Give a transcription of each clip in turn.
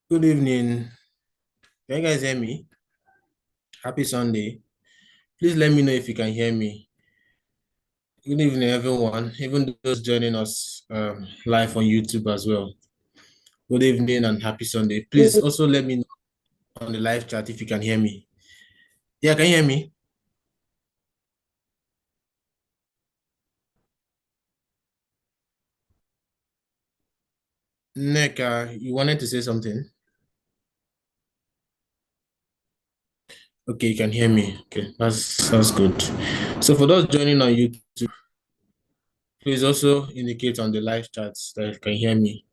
Good evening. Can you guys hear me? Happy Sunday. Please let me know if you can hear me. Good evening, everyone, even those joining us live on YouTube as well. Good evening and happy Sunday. Please also let me know on the live chat if you can hear me. Yeah, can you hear me? Nick, you wanted to say something? Okay, you can hear me. Okay, that's good. So for those joining on YouTube, please also indicate on the live chat that you can hear me.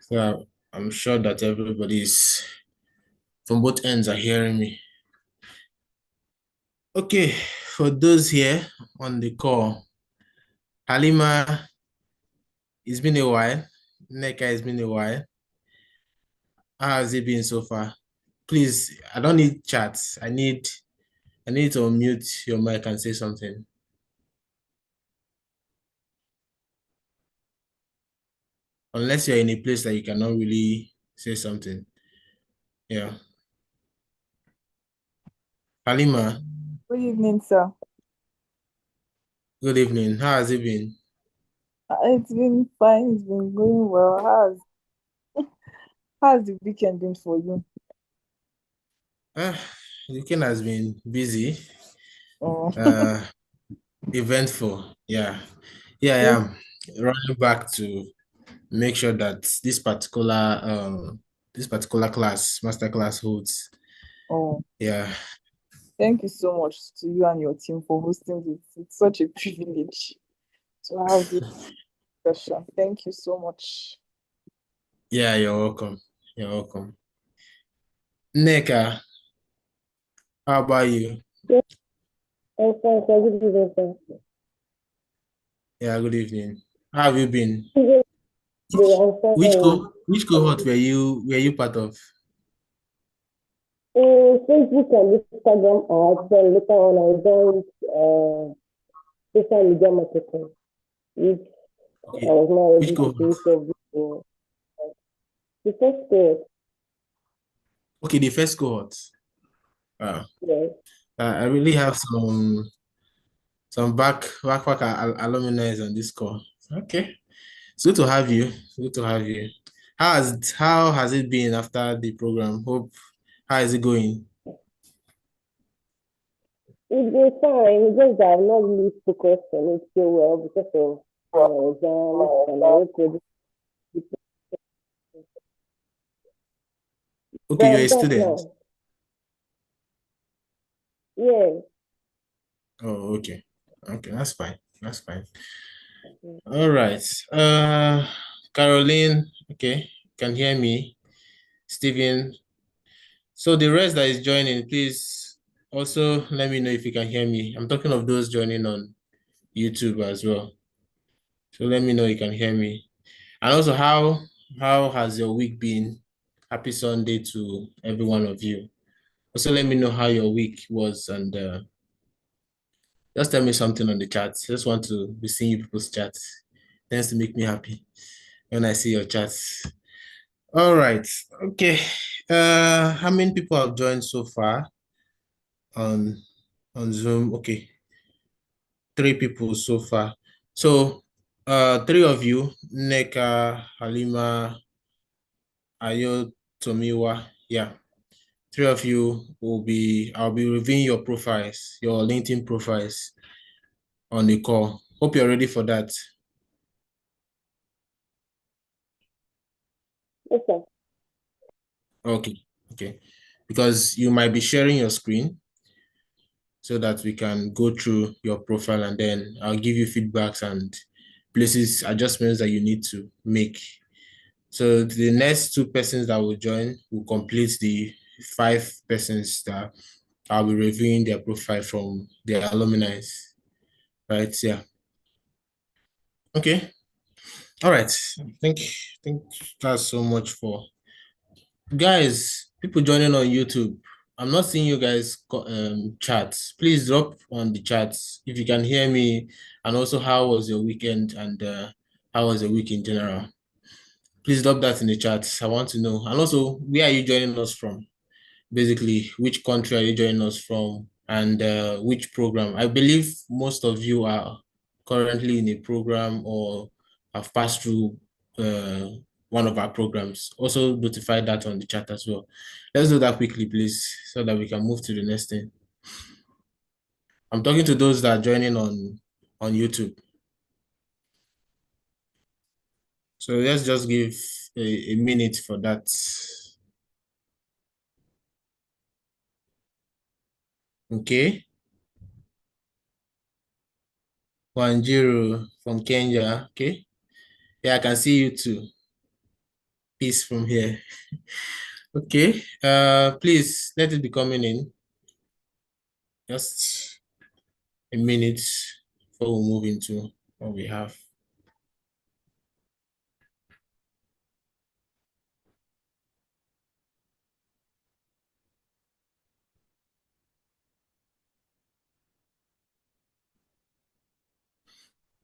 So I'm sure that everybody is from both ends are hearing me. Okay, for those here on the call, Halima, it's been a while. Neka, it's been a while. How has it been so far? Please, I don't need chats. I need to unmute your mic and say something. Unless you're in a place that you cannot really say something. Yeah. Halima, Good evening, sir. good evening. How has it been? It's been fine. It's been going well. How's the weekend been for you? The weekend has been busy, Oh, uh, eventful. Yeah. Here I am running back to make sure that this particular class, masterclass holds. oh, Yeah. thank you so much to you and your team for hosting this. It's such a privilege to have this session. Thank you so much. Yeah, you're welcome. You're welcome. Neka, how about you? Yes, I'm fine, sir. Good evening, sir. Yeah, good evening. How have you been? Good Which evening, I'm which fine. co which cohort were you part of? Facebook and Instagram ads, then later on I joined social media marketing, which I Okay. was not Which able to cohort? finish up before. The first grade, Okay, the first cohort. Wow. yes. I really have some back alumni on this call. Okay. It's good to have you. It's good to have you. How has it been after the program? How is it going? It's been fine, it's just that I'm not really focused on it so well because of my exams and my work credit. But Okay, you're I'm a back student. now. Yes. Oh, okay. Okay, that's fine. That's fine. Mm. All right. Caroline, okay, can hear me. Steven. So the rest that is joining, please also let me know if you can hear me. I'm talking of those joining on YouTube as well. So let me know you can hear me. And also how has your week been? Happy Sunday to every one of you. Also let me know how your week was and just tell me something on the chat. Just want to be seeing you people's chats. Tends to make me happy when I see your chats. All right. Okay. How many people have joined so far on Zoom? Okay. 3 people so far. So three of you, Neka, Halima, Ayo, Tomiwa. Yeah. Three of you I'll be reviewing your profiles, your LinkedIn profiles on the call. Hope you're ready for that. Yes, sir. Okay. Okay. Because you might be sharing your screen so that we can go through your profile and then I'll give you feedbacks and places, adjustments that you need to make. So the next 2 persons that will join will complete the 5 persons that I'll be reviewing their profile from their alumni, right? Yeah. Okay. All right. I think that's so much for guys. People joining on YouTube. I'm not seeing you guys chats. Please drop on the chats if you can hear me, and also how was your weekend and how was your week in general. Please drop that in the chat. I want to know. And also, where are you joining us from? Basically, which country are you joining us from and which program? I believe most of you are currently in a program or have passed through uh, one of our programs. Also notify that on the chat as well. Let's do that quickly, please, so that we can move to the next thing. I'm talking to those that are joining on YouTube. So let's just give a minute for that. Okay. Wanjiru from Kenya. Okay. Yeah, I can see you too. Peace from here. Okay. Please let it be coming in. Just a minute before we move into what we have.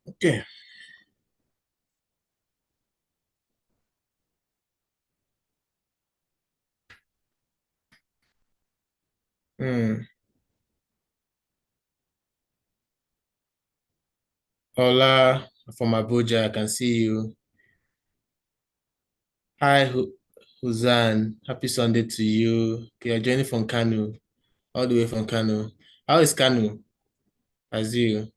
Okay. Hmm. Hola from Abuja. I can see you. Hi, Huzan. Happy Sunday to you. Okay, you're joining from Kano, all the way from Kano. How is Kano? As you?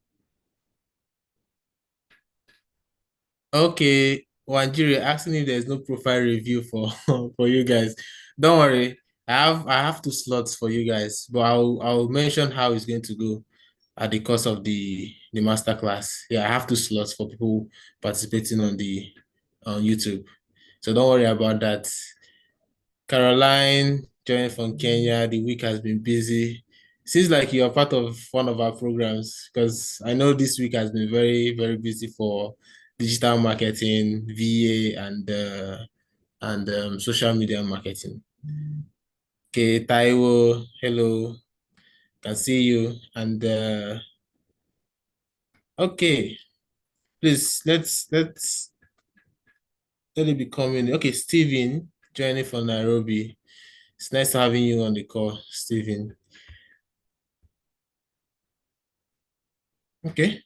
Okay, Wanjiri asking if there's no profile review for for you guys. Don't worry, I have two slots for you guys, but I'll mention how it's going to go at the course of the masterclass. Yeah, I have two slots for people participating on YouTube. So don't worry about that. Caroline joined from Kenya. The week has been busy. Seems like you are part of one of our programs because I know this week has been very, very busy for digital marketing, VA, and social media marketing. Okay, Taiwo, hello, can see you. And okay, please let's let it be coming. Okay, Steven joining from Nairobi. It's nice having you on the call, Steven. Okay.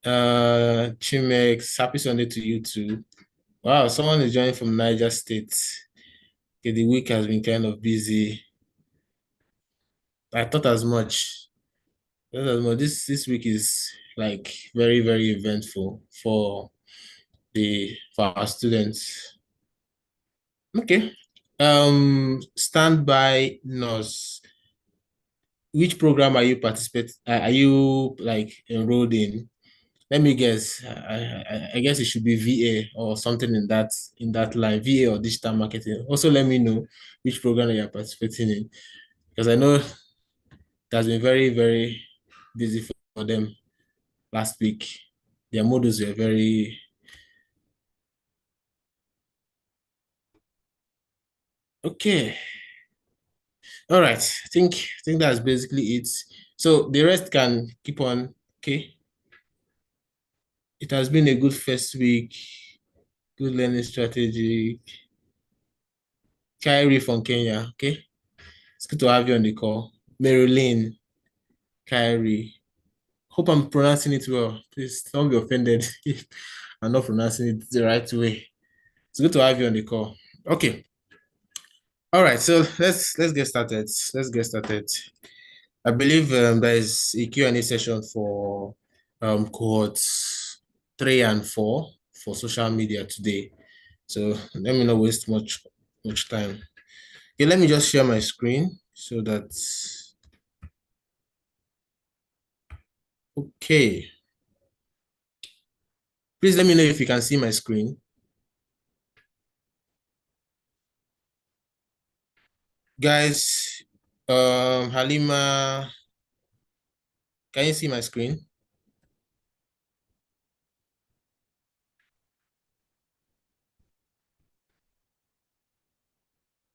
Chimex, happy Sunday to you too. Wow, someone is joining from Niger State. Okay, the week has been kind of busy. I thought as much. This week is like very, very eventful for our students. Okay. Standby nurse. Which program are you like enrolled in? Let me guess. I guess it should be VA or something in that line, VA or digital marketing. Also, let me know which program you are participating in because I know it has been very, very busy for them last week. Their modules were very okay. All right. I think that's basically it. So the rest can keep on. Okay. It has been a good first week. Good learning strategy. Kyrie from Kenya. Okay. It's good to have you on the call. Marilyn, Kyrie. Hope I'm pronouncing it well. Please don't be offended if I'm not pronouncing it the right way. It's good to have you on the call. Okay. All right. So let's get started. Let's get started. I believe there is a Q&A session for cohorts 3 and 4 for social media today. So let me not waste much time. Okay, let me just share my screen so that okay. Please let me know if you can see my screen. Guys, Halima, can you see my screen?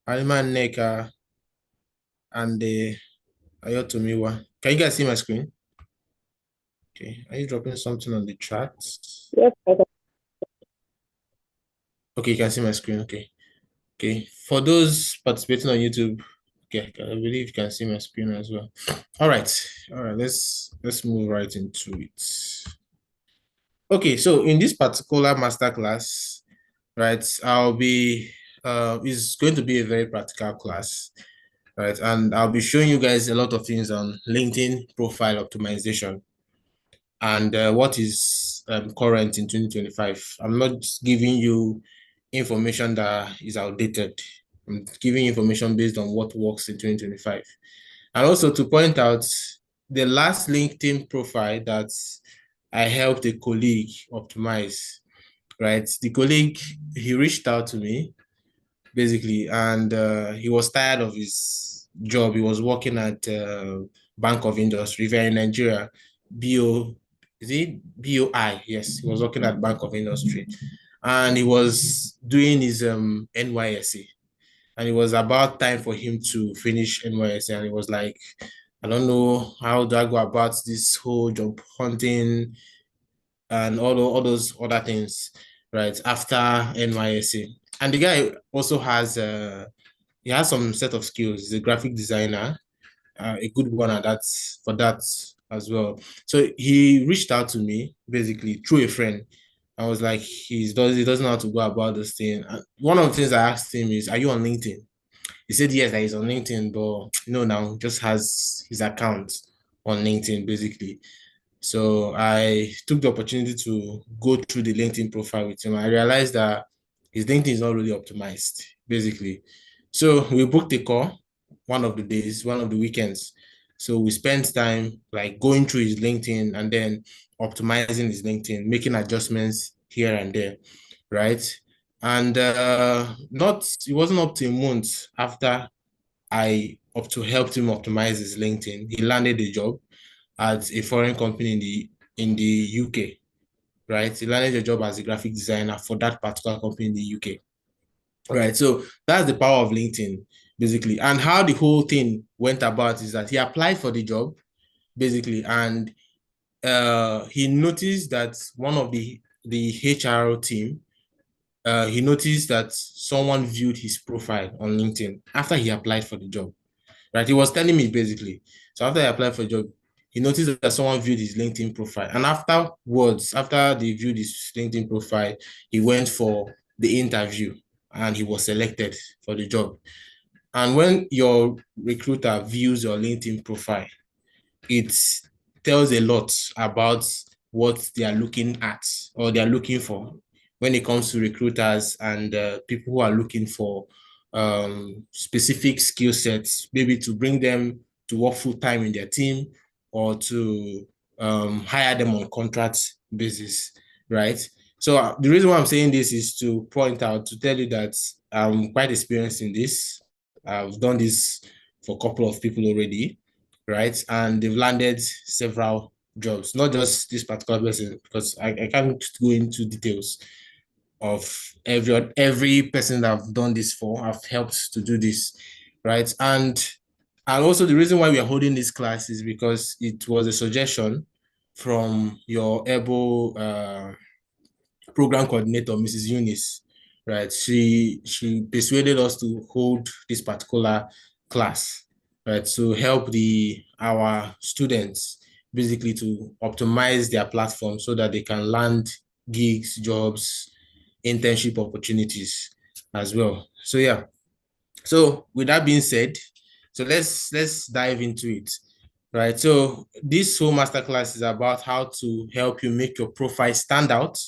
Halima Neka and Ayotomiwa. Can you guys see my screen? Okay. Are you dropping something on the chat? Yes, I can. Okay, you can see my screen. Okay. Okay. For those participating on YouTube, okay, I believe you can see my screen as well. All right. All right. Let's move right into it. Okay, so in this particular masterclass, right, it's going to be a very practical class, right? And I'll be showing you guys a lot of things on LinkedIn profile optimization and what is current in 2025. I'm not just giving you information that is outdated. I'm giving information based on what works in 2025. And also to point out the last LinkedIn profile that I helped a colleague optimize, right? The colleague, he reached out to me basically, and he was tired of his job. He was working at Bank of Industry if you're in Nigeria. BO, is it BOI? Yes, he was working at Bank of Industry, and he was doing his NYSE, and it was about time for him to finish NYSE, and he was like, I don't know how do I go about this whole job hunting and all those other things, right? After NYSE. And the guy also has he has some set of skills. He's a graphic designer, a good one at that for that as well. So he reached out to me basically through a friend. I was like, he doesn't know how to go about this thing. And one of the things I asked him is, "Are you on LinkedIn?" He said yes, that he's on LinkedIn, but now just has his account on LinkedIn basically. So I took the opportunity to go through the LinkedIn profile with him. I realized that his LinkedIn is not really optimized, basically. So we booked a call one of the days, one of the weekends. So we spent time like going through his LinkedIn and then optimizing his LinkedIn, making adjustments here and there, right? And not it wasn't up to a month after I up to helped him optimize his LinkedIn. He landed a job at a foreign company in the UK, right? He landed a job as a graphic designer for that particular company in the UK, right? So that's the power of LinkedIn, basically. And how the whole thing went about is that he applied for the job, basically, and he noticed that one of the HR team, he noticed that someone viewed his profile on LinkedIn after he applied for the job, right? He was telling me basically. So after I applied for a job, he noticed that someone viewed his LinkedIn profile. And afterwards, after they viewed his LinkedIn profile, he went for the interview and he was selected for the job. And when your recruiter views your LinkedIn profile, it tells a lot about what they are looking at or they are looking for when it comes to recruiters and people who are looking for specific skill sets, maybe to bring them to work full time in their team or to hire them on contract basis, right? So the reason why I'm saying this is to point out, to tell you that I'm quite experienced in this. I've done this for a couple of people already, right? And they've landed several jobs, not just this particular person, because I can't go into details of every person that I've done this for. I've helped to do this, right? And also the reason why we are holding this class is because it was a suggestion from your able program coordinator, Mrs. Eunice, right? She persuaded us to hold this particular class, right? To help our students basically to optimize their platform so that they can land gigs, jobs, internship opportunities as well. So yeah. So with that being said, so let's dive into it. Right. So this whole masterclass is about how to help you make your profile stand out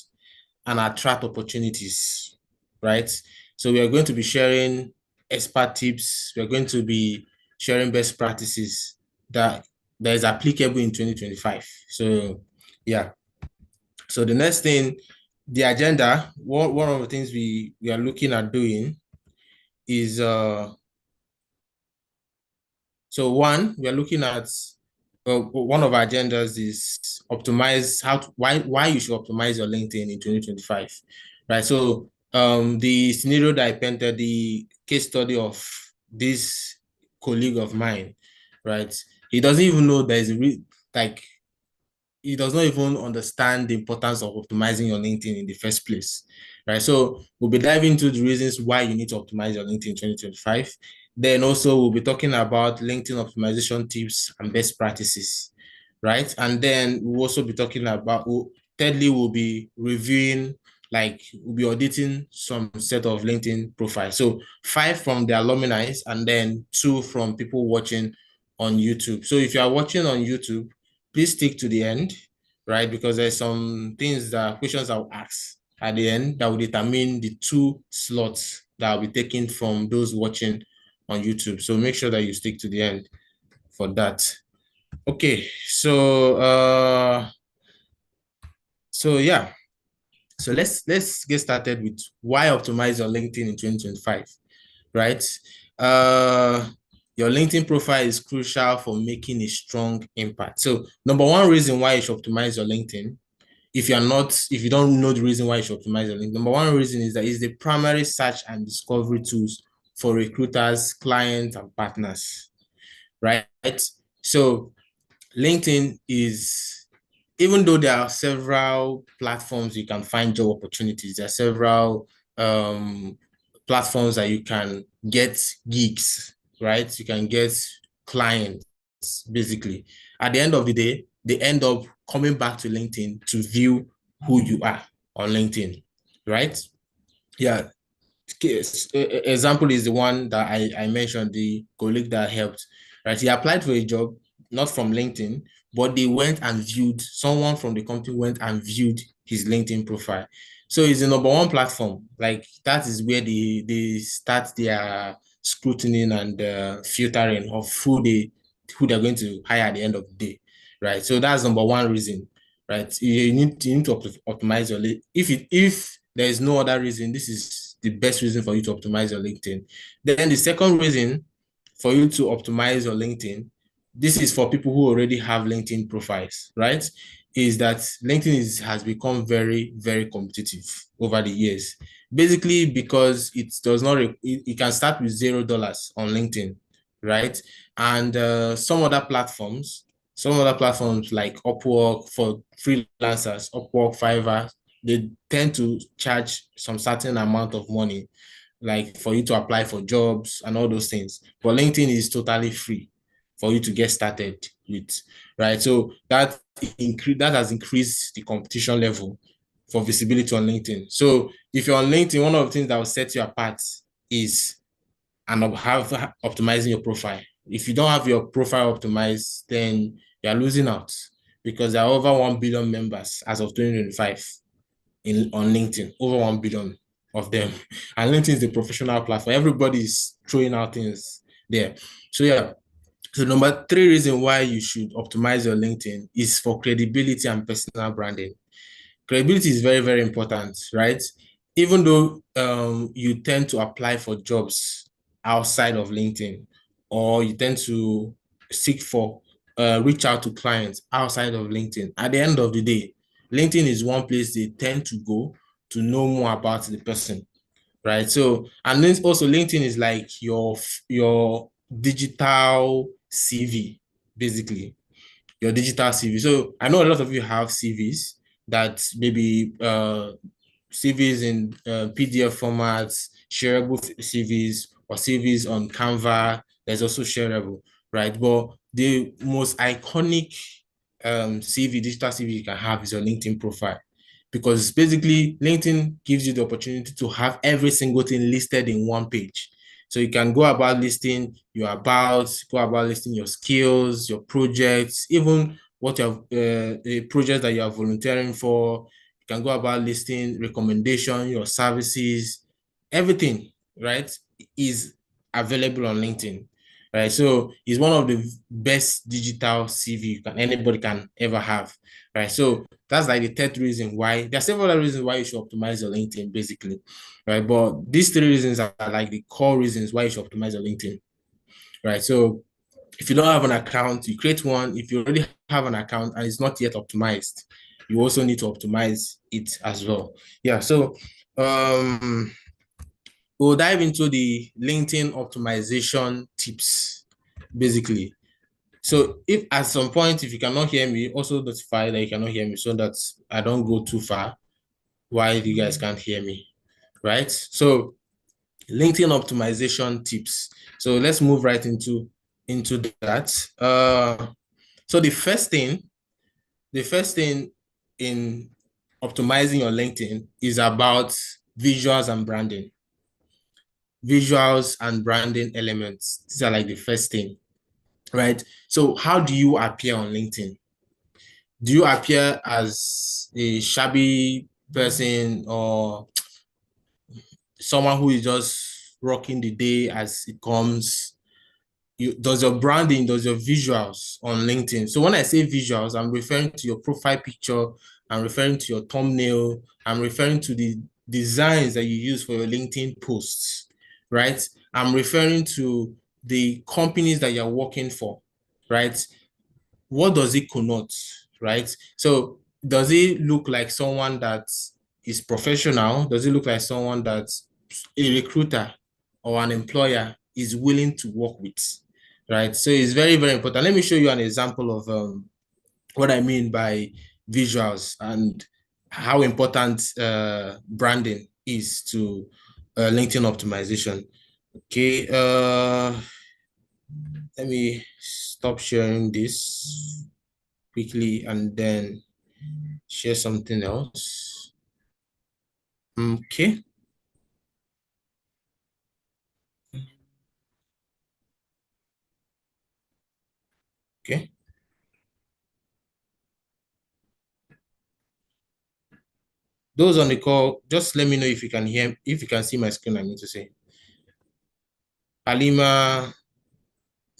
and attract opportunities, right? So we are going to be sharing expert tips. We're going to be sharing best practices that is applicable in 2025. So yeah. So the next thing, the agenda, one of the things we are looking at doing is So one, we are looking at one of our agendas is optimize why you should optimize your LinkedIn in 2025, right? So the scenario that I painted, the case study of this colleague of mine, right? He doesn't even know there is like he does not even understand the importance of optimizing your LinkedIn in the first place, right? So we'll be diving into the reasons why you need to optimize your LinkedIn in 2025. Then also we'll be talking about LinkedIn optimization tips and best practices, right? And then we'll also be talking about, thirdly, we'll be reviewing, like we'll be auditing some set of LinkedIn profiles. So 5 from the alumni and then 2 from people watching on YouTube. So if you are watching on YouTube, please stick to the end, right? Because there's some questions I'll ask at the end that will determine the 2 slots that I'll be taking from those watching on YouTube. So make sure that you stick to the end for that. Okay, so yeah. So let's get started with why optimize your LinkedIn in 2025, right? Your LinkedIn profile is crucial for making a strong impact. So number one reason why you should optimize your LinkedIn, if you don't know the reason why you should optimize your LinkedIn, number one reason is that it's the primary search and discovery tools for recruiters, clients, and partners, right? So LinkedIn is, even though there are several platforms you can find job opportunities, there are several platforms that you can get gigs, right? You can get clients, basically. At the end of the day, they end up coming back to LinkedIn to view who you are on LinkedIn, right? Yeah. Example is the one that I mentioned, the colleague that helped, right? He applied for a job, not from LinkedIn, but they went and viewed, someone from the company went and viewed his LinkedIn profile. So it's the number one platform. Like that is where they start their scrutiny and filtering of who they're going to hire at the end of the day, right? So that's number one reason, right? You need to optimize your if there is no other reason, this is the best reason for you to optimize your LinkedIn. Then the second reason for you to optimize your LinkedIn, this is for people who already have LinkedIn profiles, right? Is that LinkedIn has become very, very competitive over the years. Basically, because it does not, it can start with $0 on LinkedIn, right? And some other platforms like Upwork for freelancers, Upwork, Fiverr, they tend to charge some certain amount of money, like for you to apply for jobs and all those things. But LinkedIn is totally free for you to get started with, right? So that has increased the competition level for visibility on LinkedIn. So if you're on LinkedIn, one of the things that will set you apart is optimizing your profile. If you don't have your profile optimized, then you're losing out, because there are over 1 billion members as of 2025 on LinkedIn, over 1 billion of them. And LinkedIn is the professional platform. Everybody is throwing out things there. So yeah. So number 3 reason why you should optimize your LinkedIn is for credibility and personal branding. Credibility is very, very important, right? Even though you tend to apply for jobs outside of LinkedIn, or you tend to reach out to clients outside of LinkedIn, at the end of the day, LinkedIn is one place they tend to go to know more about the person, right? So, and then also LinkedIn is like your digital CV, basically your digital CV. So I know a lot of you have CVs that maybe CVs in PDF formats, shareable CVs, or CVs on Canva. There's also shareable, right? But the most iconic digital CV you can have is your LinkedIn profile, because basically LinkedIn gives you the opportunity to have every single thing listed in one page. So you can go about listing your skills, your projects, even what you have, a project that you are volunteering for. You can go about listing recommendation, your services, everything, right, is available on LinkedIn, right? So it's one of the best digital CV anybody can ever have, right? So that's like the third reason why. There are several other reasons why you should optimize your LinkedIn, basically, right? But these 3 reasons are like the core reasons why you should optimize your LinkedIn, right? So If you don't have an account, you create one. If you already have an account and it's not yet optimized, you also need to optimize it as well. Yeah, so we'll dive into the LinkedIn optimization tips, basically. So if at some point, if you cannot hear me, also notify that you cannot hear me so that I don't go too far while you guys can't hear me, right? So LinkedIn optimization tips. So let's move right into that. So the first thing in optimizing your LinkedIn is about visuals and branding. Visuals and branding elements. These are like the first thing, right? So how do you appear on LinkedIn? Do you appear as a shabby person or someone who is just rocking the day as it comes? Does your branding, does your visuals on LinkedIn? So when I say visuals, I'm referring to your profile picture, I'm referring to your thumbnail, I'm referring to the designs that you use for your LinkedIn posts, right? I'm referring to the companies that you're working for, right? What does it connote, right? So does it look like someone that is professional? Does it look like someone that a recruiter or an employer is willing to work with, right? So it's very, very important. Let me show you an example of what I mean by visuals and how important branding is to LinkedIn optimization. Okay, let me stop sharing this quickly and then share something else. Okay. Okay. Those on the call, just let me know if you can hear, if you can see my screen, I mean to say. Halima,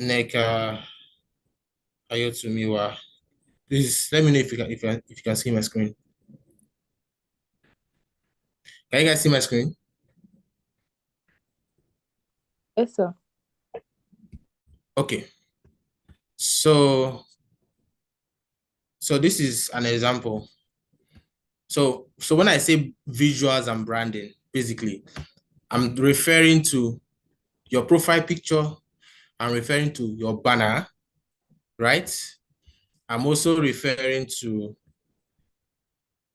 Neka, Ayotumiwa. Please let me know if you can see my screen. Can you guys see my screen? Yes, sir. Okay. So this is an example. So when I say visuals and branding, basically, I'm referring to your profile picture, I'm referring to your banner, right? I'm also referring to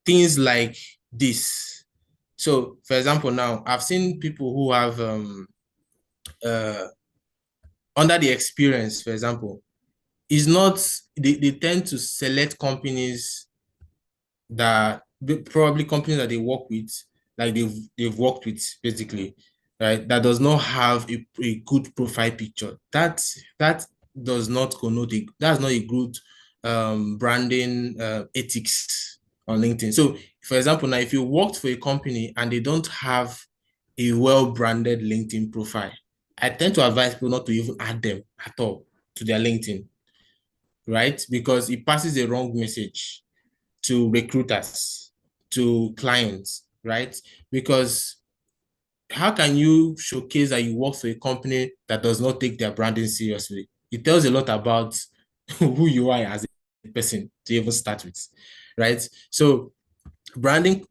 things like this. So, for example, now I've seen people who have uh, under the experience, for example, is not they tend to select companies that probably companies that they work with, like they've worked with basically, right? That does not have a good profile picture. That does not connote that's not a good branding ethics on LinkedIn. So, for example, now if you worked for a company and they don't have a well-branded LinkedIn profile, I tend to advise people not to even add them at all to their LinkedIn, right? Because it passes a wrong message to recruiters, to clients, right? Because how can you showcase that you work for a company that does not take their branding seriously? It tells a lot about who you are as a person to even start with, right? So branding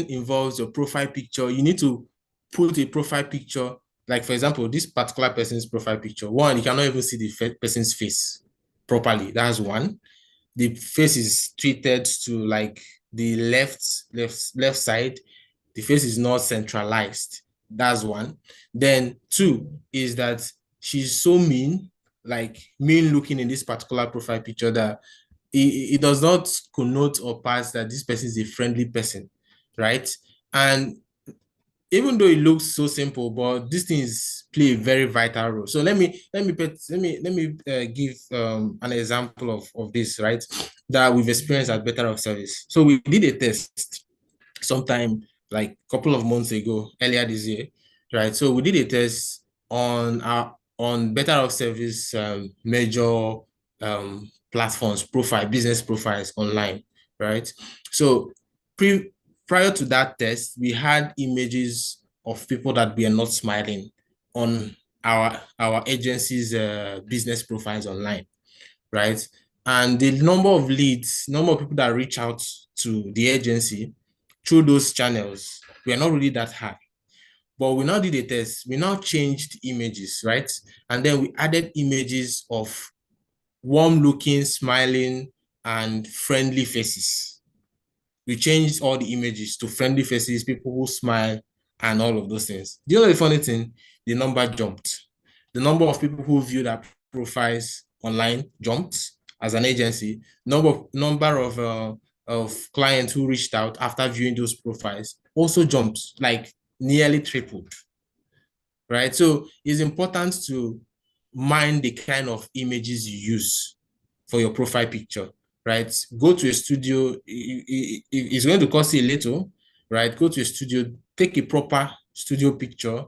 involves your profile picture. You need to put a profile picture, like for example, this particular person's profile picture. One, you cannot even see the person's face properly. That's one. The face is treated to like the left side. The face is not centralized. That's one. Then two is that she's so mean, like mean looking in this particular profile picture that it does not connote or pass that this person is a friendly person, right? And even though it looks so simple, but these things play a very vital role. So let me give an example of this, right? That we've experienced at Better of Service. So we did a test sometime like a couple of months ago, earlier this year, right? So we did a test on Better of Service major platforms, business profiles online, right? So prior to that test, we had images of people that were not smiling on our agency's business profiles online, right? And the number of leads, number of people that reach out to the agency through those channels were not really that high. But we now did a test. We now changed images, right? And then we added images of warm looking, smiling, and friendly faces. We changed all the images to friendly faces, people who smile, and all of those things. Do you know the funny thing? The number jumped. The number of people who viewed our profiles online jumped as an agency. Number of clients who reached out after viewing those profiles also jumped, like nearly tripled, right? So it's important to mind the kind of images you use for your profile picture, right? Go to a studio. It's going to cost you a little, right? Go to a studio, take a proper studio picture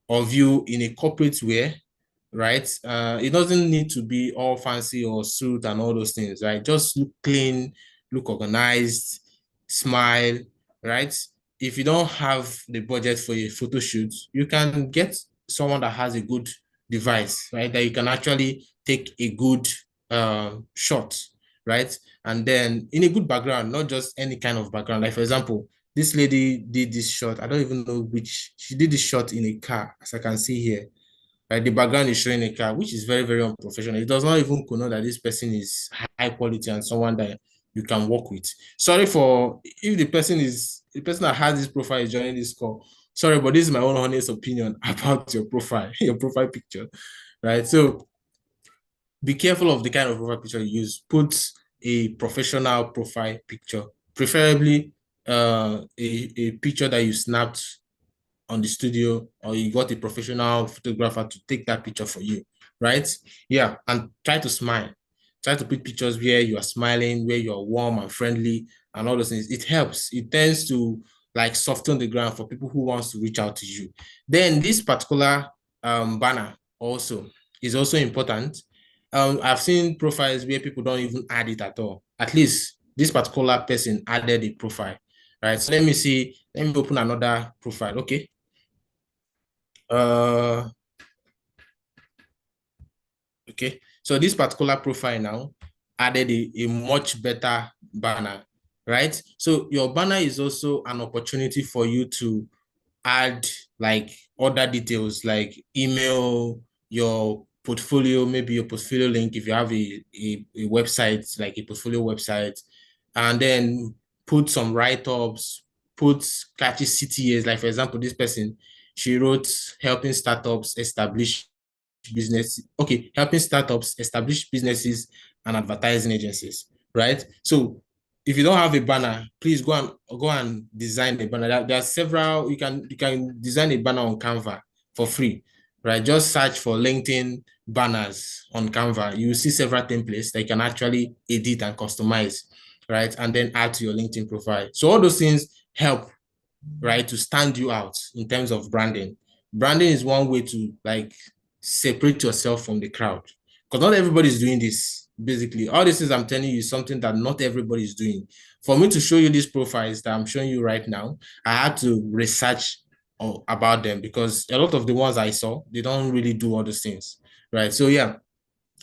of you in a corporate wear, right? It doesn't need to be all fancy or suit and all those things, right? Just look clean, look organized, smile, right? If you don't have the budget for a photo shoot, you can get someone that has a good device, right? That you can actually take a good shot, right? And then in a good background, not just any kind of background. Like for example, this lady did this shot. I don't even know which. She did this shot in a car, as I can see here. Right, the background is showing a car, which is very, very unprofessional. It does not even connote that this person is high quality and someone that you can work with. Sorry for if the person that has this profile is joining this call. Sorry, but this is my own honest opinion about your profile, your profile picture, right? So be careful of the kind of profile picture you use. Put a professional profile picture, preferably a picture that you snapped on the studio, or you got a professional photographer to take that picture for you, right? Yeah, and try to smile. Try to pick pictures where you are smiling, where you are warm and friendly, and all those things. It helps. It tends to like soften the ground for people who wants to reach out to you. Then this particular banner also is also important. I've seen profiles where people don't even add it at all. At least this particular person added a profile, right? So let me see. Let me open another profile. Okay. Uh, okay. So this particular profile now added a much better banner, right? So your banner is also an opportunity for you to add like other details like email, your portfolio, maybe your portfolio link if you have a website, like a portfolio website, and then put some write-ups, put catchy CTAs. Like for example, this person, she wrote helping startups establish business. Okay, helping startups establish businesses and advertising agencies, right? So if you don't have a banner, please go and design a banner. There are several. You can design a banner on Canva for free, right? Just search for LinkedIn banners on Canva. You will see several templates that you can actually edit and customize, right? And then add to your LinkedIn profile. So all those things help, right, to stand you out in terms of branding. Branding is one way to like separate yourself from the crowd because not everybody is doing this. Basically, all this is I'm telling you is something that not everybody is doing. For me to show you these profiles that I'm showing you right now, I had to research about them because a lot of the ones I saw, they don't really do all those things, right? So yeah,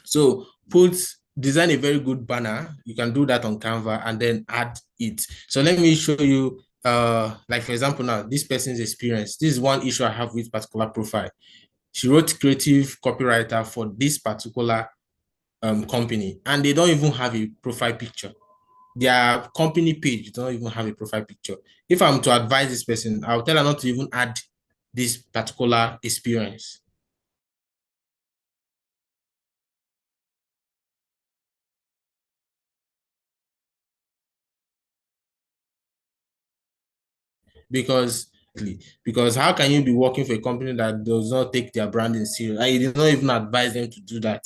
so design a very good banner. You can do that on Canva and then add it. So let me show you, like for example, now this person's experience. This is one issue I have with particular profile. She wrote creative copywriter for this particular company, and they don't even have a profile picture. Their company page don't even have a profile picture. If I'm to advise this person, I'll tell her not to even add this particular experience. because because how can you be working for a company that does not take their branding serious? I did not even advise them to do that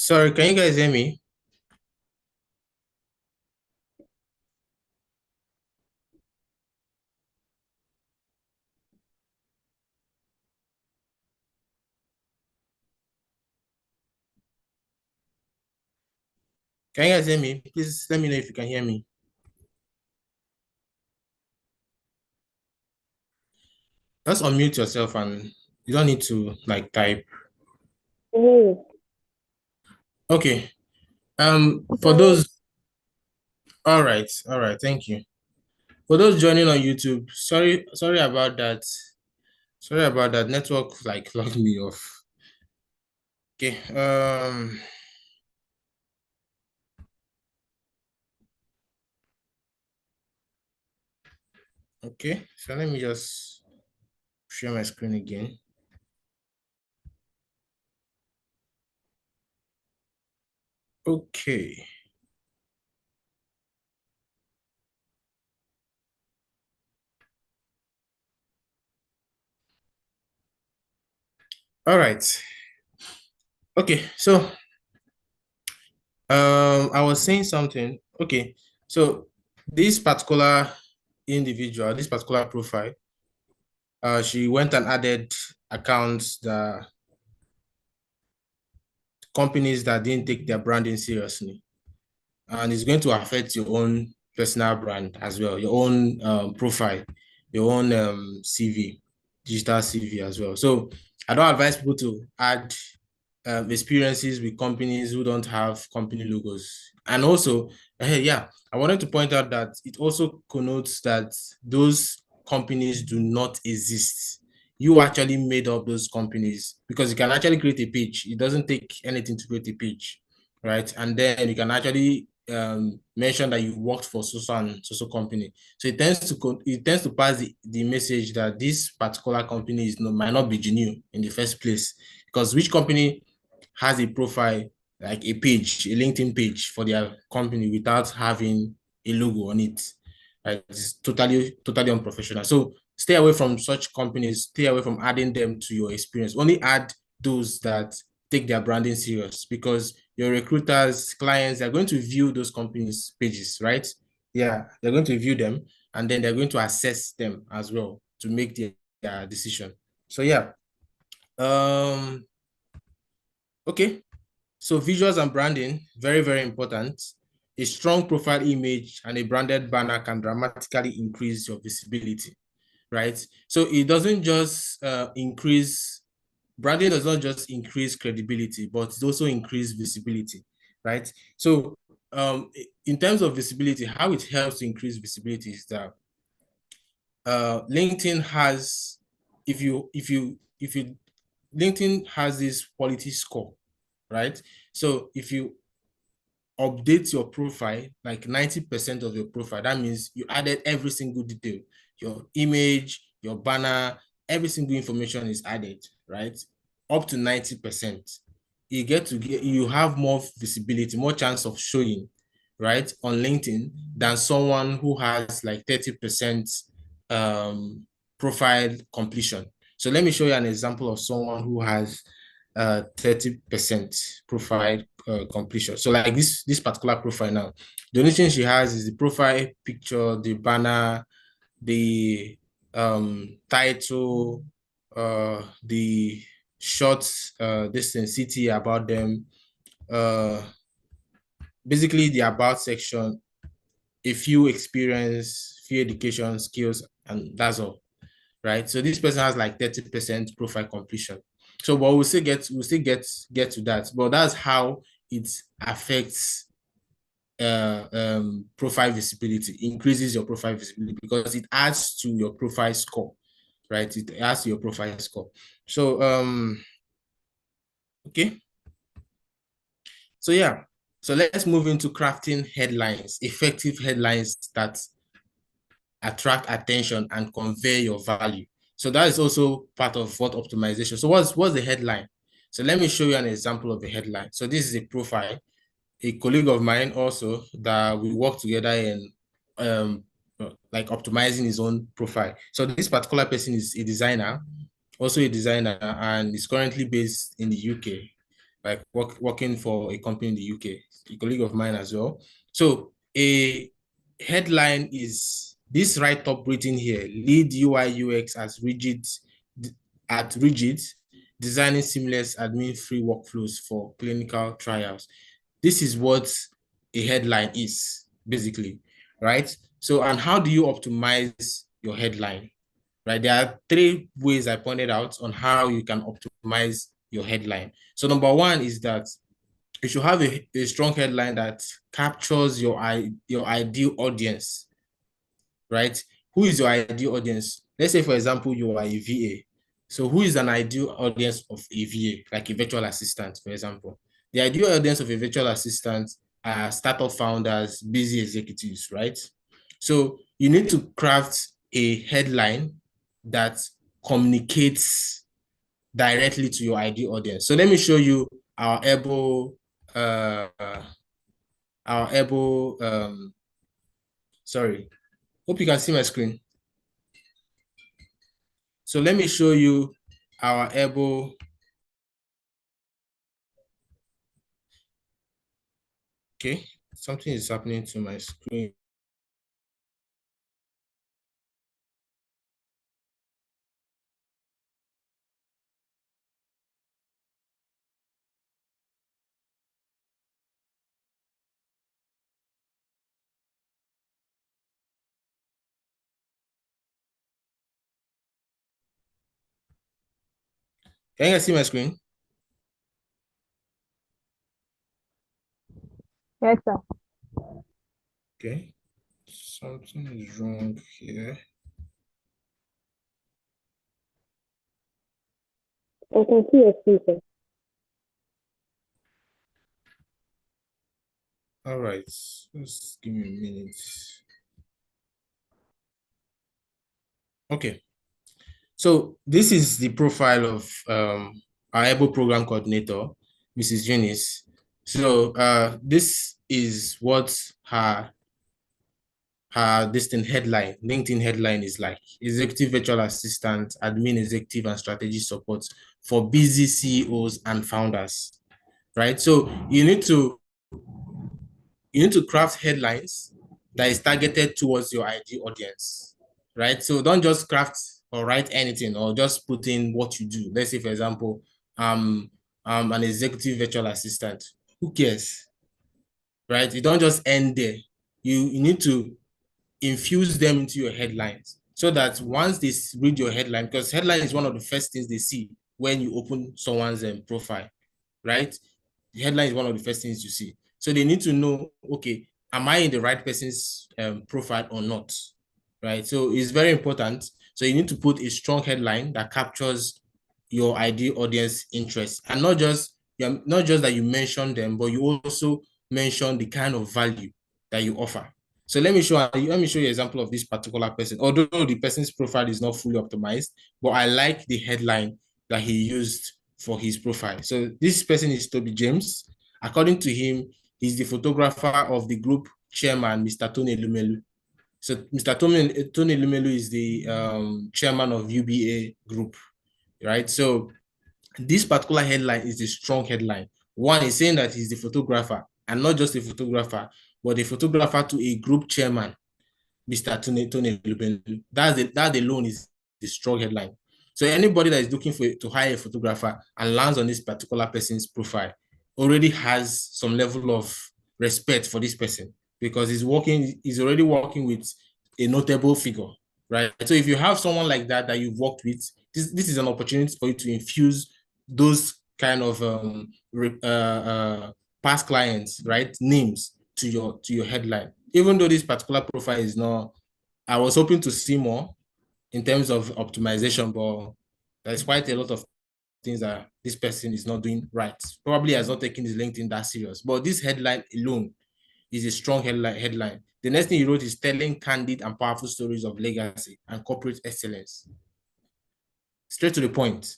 Sorry, can you guys hear me? Can you guys hear me? Please let me know if you can hear me. Just unmute yourself and you don't need to like type. Mhm. Okay. For So, those, all right, thank you. For those joining on YouTube, sorry about that. Sorry about that. Network like locked me off. Okay. Okay. So let me just share my screen again. Okay. All right. Okay. So I was saying something. Okay. So this particular individual, this particular profile, she went and added accounts that companies that didn't take their branding seriously. And it's going to affect your own personal brand as well, your own profile, your own CV, digital CV as well. So I don't advise people to add experiences with companies who don't have company logos. And also, yeah, I wanted to point out that it also connotes that those companies do not exist. You actually made up those companies because you can actually create a page. It doesn't take anything to create a page, right? And then you can actually mention that you worked for so and so company. So it tends to pass the message that this particular company might not be genuine in the first place. Because which company has a profile, like a page, a LinkedIn page for their company without having a logo on it? Right? It's totally unprofessional. So stay away from such companies, stay away from adding them to your experience. Only add those that take their branding serious, because your recruiters, clients, they're going to view those companies' pages, right? Yeah, they're going to view them and then they're going to assess them as well to make their decision. So yeah. Okay. So visuals and branding, very, very important. A strong profile image and a branded banner can dramatically increase your visibility, right? So it doesn't just branding does not just increase credibility, but it also increase visibility, right? So in terms of visibility, how it helps to increase visibility is that LinkedIn has, if you LinkedIn has this quality score, right? So if you update your profile, like 90% of your profile, that means you added every single detail, your image, your banner, every single information is added, right? Up to 90%. You have more visibility, more chance of showing, right, on LinkedIn than someone who has like 30% profile completion. So let me show you an example of someone who has 30% profile completion. So like this particular profile now, the only thing she has is the profile picture, the banner, the title, the short this thing, city about them, uh basically the about section, a few experience, few education skills, and that's all, right? So this person has like 30% profile completion. So but we'll still get to that. But that's how it affects profile visibility, increases your profile visibility because it adds to your profile score, right? It adds to your profile score. So okay. So yeah. So let's move into crafting headlines, effective headlines that attract attention and convey your value. So that is also part of what optimization. So what's the headline? So let me show you an example of the headline. So this is a profile, a colleague of mine also that we work together in like optimizing his own profile. So this particular person is a designer, also a designer, and is currently based in the UK. like working for a company in the UK, a colleague of mine as well. So a headline is this write-up written here: lead UI UX as rigid at Rigid, designing seamless admin-free workflows for clinical trials. This is what a headline is, basically, right? So, and how do you optimize your headline, right? There are three ways I pointed out on how you can optimize your headline. So number one is that you should have a strong headline that captures your ideal audience, right? Who is your ideal audience? Let's say, for example, you are a VA. So who is an ideal audience of a VA, like a virtual assistant, for example? The ideal audience of a virtual assistant are startup founders, busy executives, right? So you need to craft a headline that communicates directly to your ideal audience. So let me show you our able, uh, our able, sorry, hope you can see my screen. So let me show you our able. Okay, something is happening to my screen. Can you guys see my screen? Yes, sir. Okay, something is wrong here. I can see your speaker. All right, just give me a minute. Okay, so this is the profile of our able program coordinator, Mrs. Eunice. So this is what her distinct headline, LinkedIn headline is like: executive virtual assistant, admin executive and strategy support for busy CEOs and founders, right? So you need to craft headlines that is targeted towards your ideal audience, right? So don't just craft or write anything or just put in what you do. Let's say, for example, I'm an executive virtual assistant. Who cares, right? You don't just end there. You need to infuse them into your headlines so that once they read your headline, because headline is one of the first things they see when you open someone's profile, right? The headline is one of the first things you see. So they need to know, okay, am I in the right person's profile or not, right? So it's very important. So you need to put a strong headline that captures your ideal audience interest, and not just that you mention them, but you also mention the kind of value that you offer. So let me show you an example of this particular person. Although the person's profile is not fully optimized, but I like the headline that he used for his profile. So this person is Toby James. According to him, he's the photographer of the group chairman, Mr. Tony Lumelu. So Mr. Tony Lumelu is the chairman of UBA Group, right? So this particular headline is a strong headline. One is saying that he's the photographer, and not just a photographer, but a photographer to a group chairman, Mr. Tony Lumelu. That alone is the strong headline. So anybody that is looking to hire a photographer and lands on this particular person's profile already has some level of respect for this person, because he's already working with a notable figure, right? So if you have someone like that you've worked with, this is an opportunity for you to infuse those kind of past clients, right, names to your headline. Even though this particular profile is not, I was hoping to see more in terms of optimization, but there's quite a lot of things that this person is not doing right. Probably has not taken his LinkedIn that serious. But this headline alone is a strong headline. The next thing he wrote is telling candid and powerful stories of legacy and corporate excellence. Straight to the point,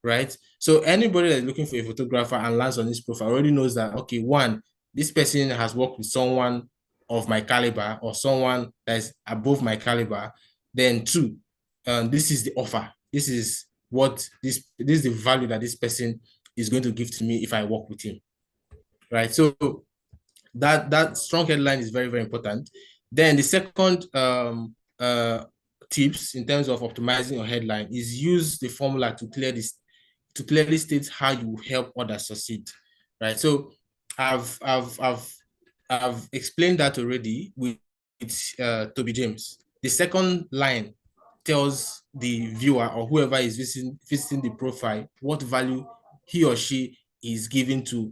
right? So anybody that's looking for a photographer and lands on this profile already knows that, okay, one, this person has worked with someone of my caliber or someone that is above my caliber. Then two, this is the offer. This is the value that this person is going to give to me if I work with him, right? So that strong headline is very, very important. Then the second tips in terms of optimizing your headline is use the formula to clearly state how you help others succeed, right? So I've explained that already with Toby James. The second line tells the viewer or whoever is visiting the profile what value he or she is giving to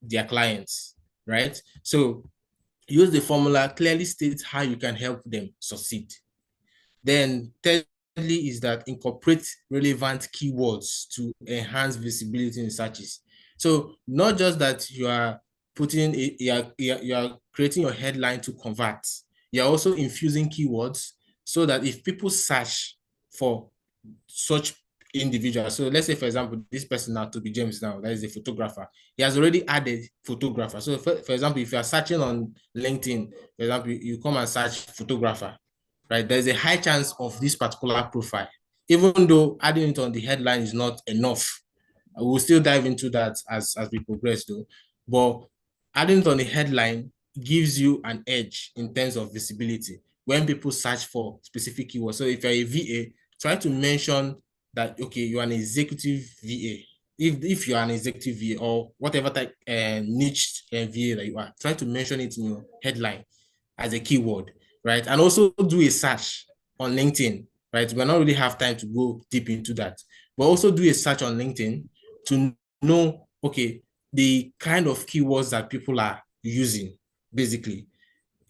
their clients, right? So use the formula, clearly state how you can help them succeed. Then thirdly is that incorporate relevant keywords to enhance visibility in searches. So not just that you are putting you are creating your headline to convert, you're also infusing keywords so that if people search for such individual. So let's say, for example, this person now, Toby James now, that is a photographer. He has already added photographer. So for example, if you are searching on LinkedIn, for example, you come and search photographer, right? There's a high chance of this particular profile, even though adding it on the headline is not enough. We'll still dive into that as we progress though. But adding it on the headline gives you an edge in terms of visibility when people search for specific keywords. So if you're a VA, try to mention that, okay, you're an executive VA. If you're an executive VA or whatever type niche VA that you are, try to mention it in your headline as a keyword, right? And also do a search on LinkedIn, right? We don't really have time to go deep into that, but also do a search on LinkedIn to know, okay, the kind of keywords that people are using, basically.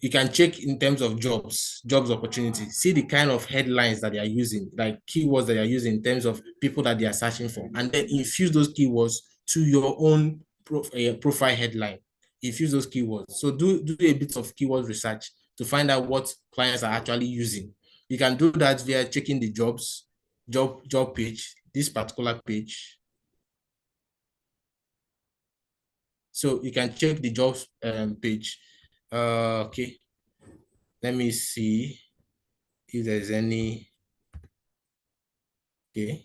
You can check in terms of jobs opportunities, see the kind of headlines that they are using, like keywords that they are using in terms of people that they are searching for, and then infuse those keywords to your own profile headline. Infuse those keywords. So do a bit of keyword research to find out what clients are actually using. You can do that via checking the job page, this particular page. So you can check the jobs page. Okay, let me see if there's any. Okay.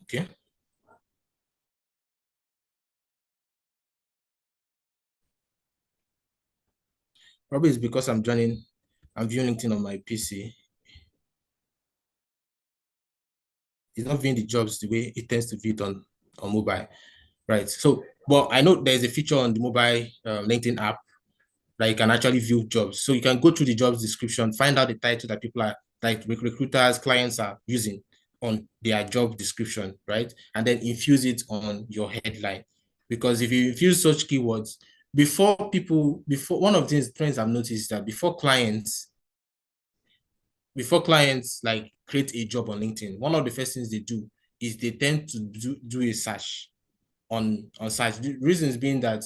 Okay. Probably it's because I'm viewing LinkedIn on my PC. It's not viewing the jobs the way it tends to view it on mobile, right? So, but I know there's a feature on the mobile LinkedIn app that you can actually view jobs. So you can go through the jobs description, find out the title that people are, like recruiters, clients are using on their job description, right? And then infuse it on your headline. Because if you infuse such keywords, before one of the trends I've noticed is that before clients like create a job on LinkedIn, one of the first things they do is they tend to do a search on search. The reasons being that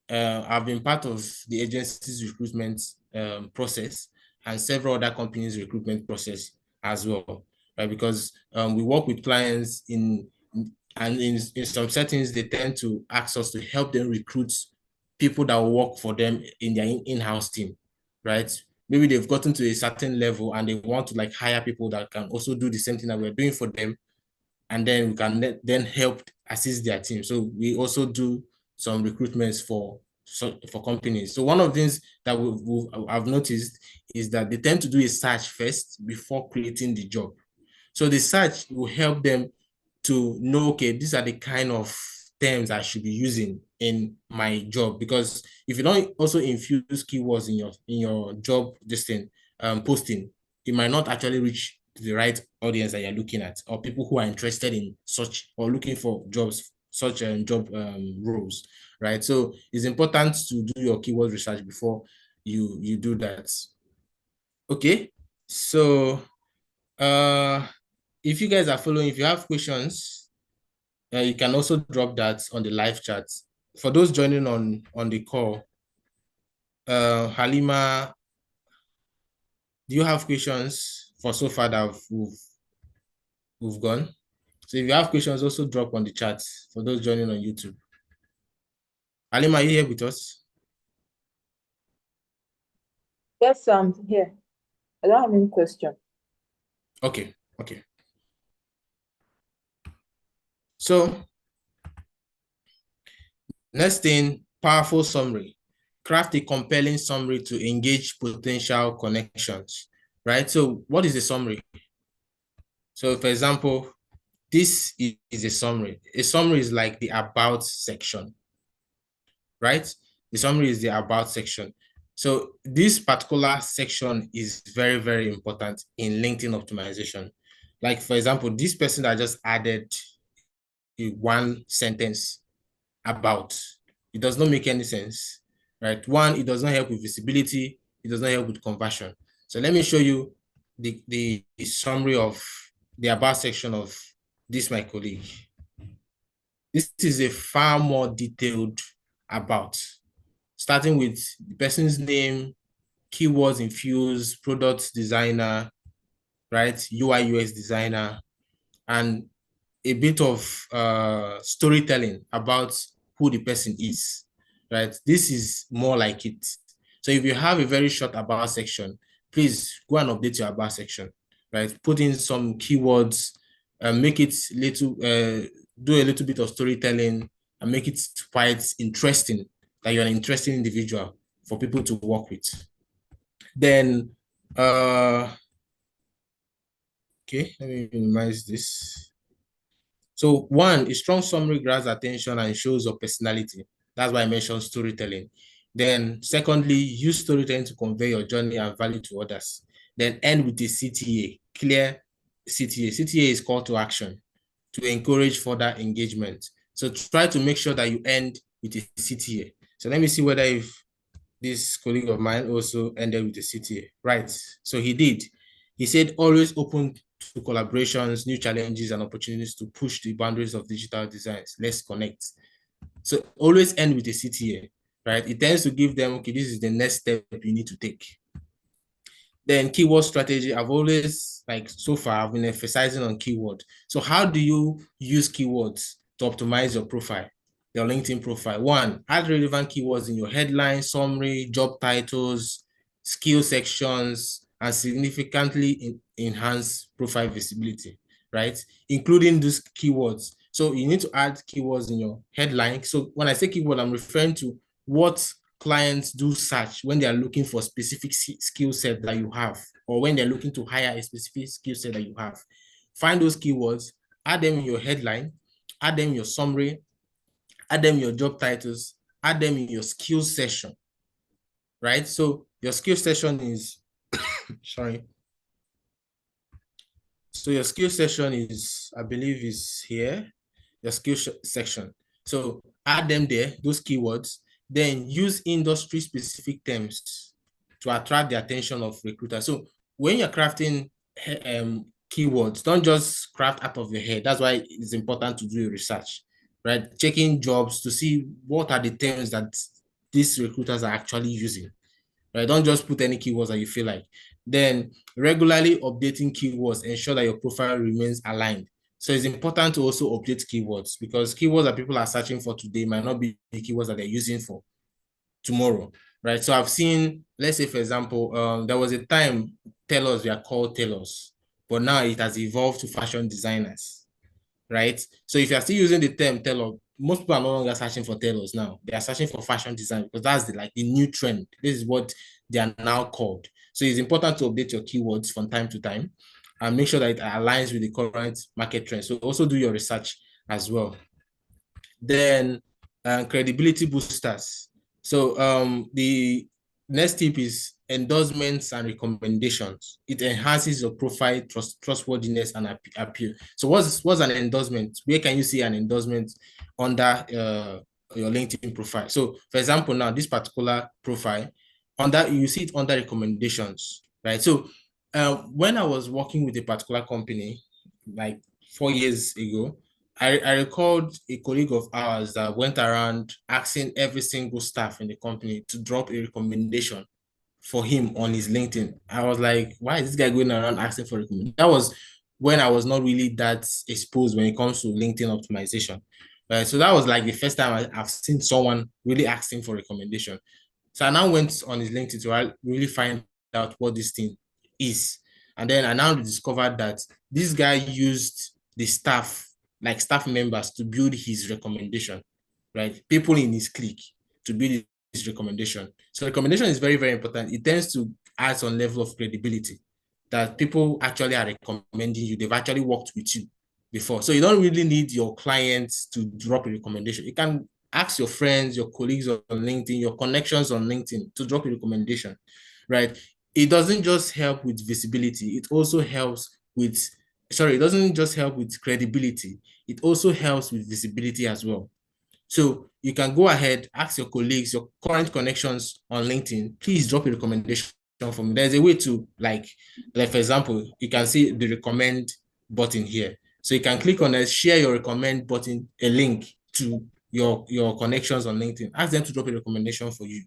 I've been part of the agency's recruitment process and several other companies' recruitment process as well, right? Because we work with clients in some settings, they tend to ask us to help them recruit people that will work for them in their in-house team, right? Maybe they've gotten to a certain level and they want to like hire people that can also do the same thing that we're doing for them, and then we can then help assist their team. So we also do some recruitments for companies. So one of the things that I've noticed is that they tend to do a search first before creating the job. So the search will help them to know, okay, these are the kind of terms I should be using in my job. Because if you don't also infuse keywords in your job posting, it might not actually reach the right audience that you're looking at, or people who are interested in such or looking for jobs, such job roles, right? So it's important to do your keyword research before you do that. Okay, so if you guys are following, if you have questions, you can also drop that on the live chat. For those joining on the call, Halima, do you have questions for so far that we've gone? So if you have questions, also drop on the chat for those joining on YouTube. Halima, are you here with us? Yes, I'm here. I don't have any question. Okay, okay. So next thing, powerful summary. Craft a compelling summary to engage potential connections, right? So what is a summary? So for example, this is a summary. A summary is like the about section, right? The summary is the about section. So this particular section is very, very important in LinkedIn optimization. Like for example, this person that just added a one sentence about, it does not make any sense, right? One, it does not help with visibility. It does not help with conversion. So let me show you the summary of the about section of this, my colleague. This is a far more detailed about, starting with the person's name, keywords infused, product designer, right? UI UX designer, and a bit of storytelling about who the person is, right? This is more like it. So if you have a very short about section, please go and update your about section, right? Put in some keywords, make it little, do a little bit of storytelling and make it quite interesting, that you're an interesting individual for people to work with. Then, okay, let me minimize this. So one, a strong summary grabs attention and shows your personality. That's why I mentioned storytelling. Then secondly, use storytelling to convey your journey and value to others. Then end with a CTA, clear CTA. CTA is call to action to encourage further engagement. So try to make sure that you end with a CTA. So let me see whether if this colleague of mine also ended with a CTA. Right. So he did. He said, always open to collaborations, new challenges, and opportunities to push the boundaries of digital designs. Let's connect. So always end with a CTA, right? It tends to give them, okay, this is the next step you need to take. Then keyword strategy, I've always, like so far, I've been emphasizing on keyword. So how do you use keywords to optimize your profile, your LinkedIn profile? One, add relevant keywords in your headline, summary, job titles, skill sections, and significantly enhance profile visibility, right? Including those keywords. So you need to add keywords in your headline. So when I say keyword, I'm referring to what clients do search when they are looking for a specific skill set that you have, or when they're looking to hire a specific skill set that you have. Find those keywords, add them in your headline, add them in your summary, add them in your job titles, add them in your skill session, right? So your skill session is, sorry. So your skill session is, I believe is here, your skill section. So add them there, those keywords, then use industry specific terms to attract the attention of recruiters. So when you're crafting keywords, don't just craft out of your head. That's why it's important to do your research, right? Checking jobs to see what are the terms that these recruiters are actually using, right? Don't just put any keywords that you feel like. Then regularly updating keywords, ensure that your profile remains aligned. So it's important to also update keywords, because keywords that people are searching for today might not be the keywords that they're using for tomorrow, right? So I've seen, let's say for example, there was a time tailors were called tailors, but now it has evolved to fashion designers, right? So if you're still using the term tailor, most people are no longer searching for tailors now. They are searching for fashion design, because that's the new trend. This is what they are now called. So it's important to update your keywords from time to time and make sure that it aligns with the current market trend. So also do your research as well. Then credibility boosters. So the next tip is endorsements and recommendations. It enhances your profile trustworthiness and appeal. So what's an endorsement? Where can you see an endorsement under your LinkedIn profile? So for example, now this particular profile, under you see it under recommendations, right? So when I was working with a particular company like 4 years ago, I recalled a colleague of ours that went around asking every single staff in the company to drop a recommendation for him on his LinkedIn. I was like, why is this guy going around asking for recommendation? That was when I was not really that exposed when it comes to LinkedIn optimization, Right? So that was like the first time I've seen someone really asking for recommendation. So I now went on his LinkedIn to really find out what this thing is. And then I now discovered that this guy used the staff, like staff members, to build his recommendation, right? People in his clique to build his recommendation. So recommendation is very, very important. It tends to add some level of credibility that people actually are recommending you. They've actually worked with you before. So you don't really need your clients to drop a recommendation. You can ask your friends, your colleagues on LinkedIn, your connections on LinkedIn to drop a recommendation, right? It doesn't just help with visibility. It also helps with, sorry, it doesn't just help with credibility. It also helps with visibility as well. So you can go ahead, ask your colleagues, your current connections on LinkedIn, please drop a recommendation for me. There's a way to like for example, you can see the recommend button here. So you can click on it, share your recommend button, a link to your connections on LinkedIn. Ask them to drop a recommendation for you.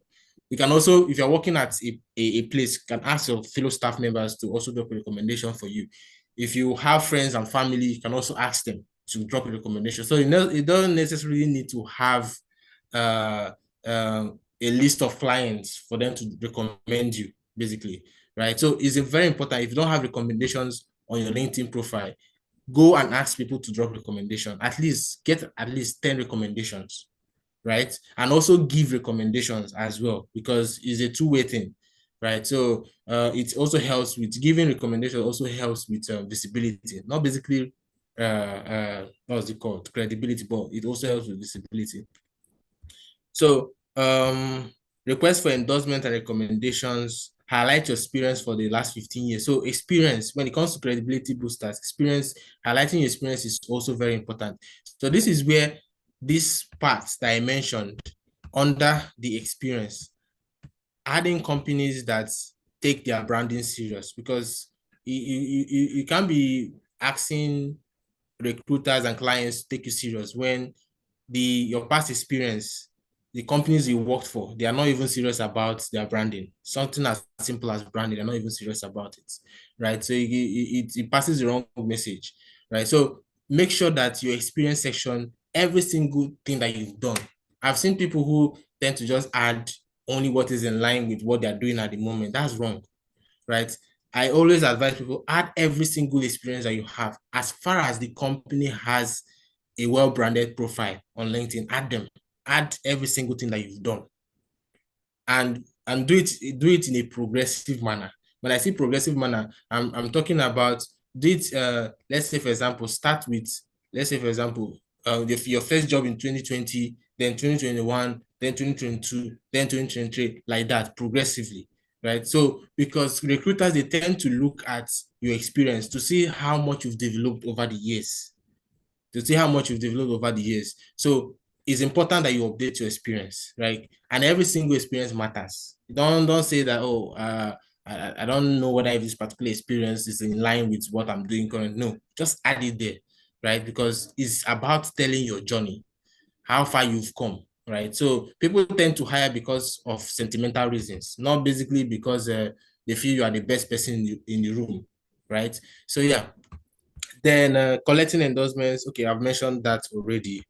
You can also, if you're working at a place, you can ask your fellow staff members to also drop a recommendation for you. If you have friends and family, you can also ask them to drop a recommendation. So you don't necessarily need to have a list of clients for them to recommend you, basically, right? So it's very important. If you don't have recommendations on your LinkedIn profile, go and ask people to drop recommendation. At least get at least 10 recommendations, right? And also give recommendations as well, because it's a two-way thing, right? So it also helps with giving recommendations, also helps with visibility, not basically what's it called, credibility, but it also helps with visibility. So requests for endorsement and recommendations highlight your experience for the last 15 years. So experience, when it comes to credibility boosters, experience, highlighting your experience is also very important. So this is where these parts that I mentioned under the experience, adding companies that take their branding serious, because you can't be asking recruiters and clients to take you serious when your past experience, the companies you worked for, they are not even serious about their branding. Something as simple as branding, they're not even serious about it, right? So it passes the wrong message, right? So make sure that your experience section, every single thing that you've done. I've seen people who tend to just add only what is in line with what they're doing at the moment. That's wrong, right? I always advise people, add every single experience that you have. As far as the company has a well-branded profile on LinkedIn, add them. Add every single thing that you've done. And do it in a progressive manner. When I say progressive manner, I'm talking about let's say for example, start with, let's say for example, your first job in 2020, then 2021, then 2022, then 2023, like that, progressively, right? So because recruiters, they tend to look at your experience to see how much you've developed over the years, So it's important that you update your experience, right? And every single experience matters. Don't say that, oh, I don't know whether this particular experience is in line with what I'm doing currently. No, just add it there, right? Because it's about telling your journey, how far you've come, right? So people tend to hire because of sentimental reasons, not basically because they feel you are the best person in the room, right? So yeah. Then collecting endorsements. Okay, I've mentioned that already.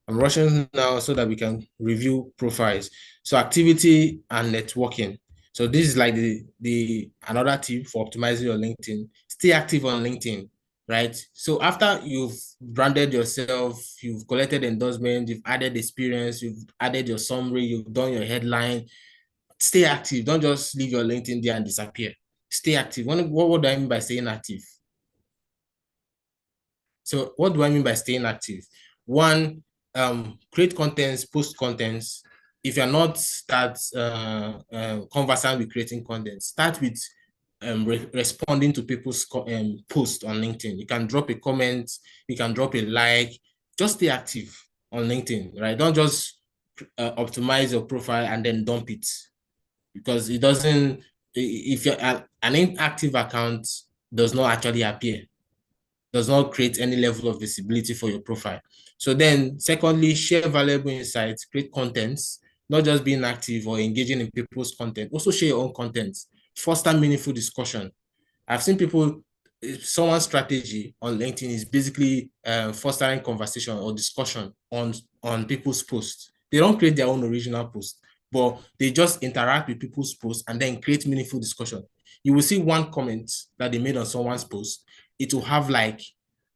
I'm rushing now so that we can review profiles. So activity and networking. So this is like the another tip for optimizing your LinkedIn. Stay active on LinkedIn, right? So after you've branded yourself, you've collected endorsement, you've added experience, you've added your summary, you've done your headline. Stay active. Don't just leave your LinkedIn there and disappear. Stay active. What do I mean by staying active? So what do I mean by staying active? One, create contents, post contents. If you're not conversant with creating content, start with responding to people's posts on LinkedIn. You can drop a comment, you can drop a like, just stay active on LinkedIn, right? Don't just optimize your profile and then dump it, because it doesn't, if you're an inactive account does not actually appear, does not create any level of visibility for your profile. So then secondly, share valuable insights, create contents, not just being active or engaging in people's content, also share your own content, foster meaningful discussion. I've seen people someone's strategy on LinkedIn is basically fostering conversation or discussion on people's posts. They don't create their own original post, but they just interact with people's posts and then create meaningful discussion. You will see one comment that they made on someone's post. It will have like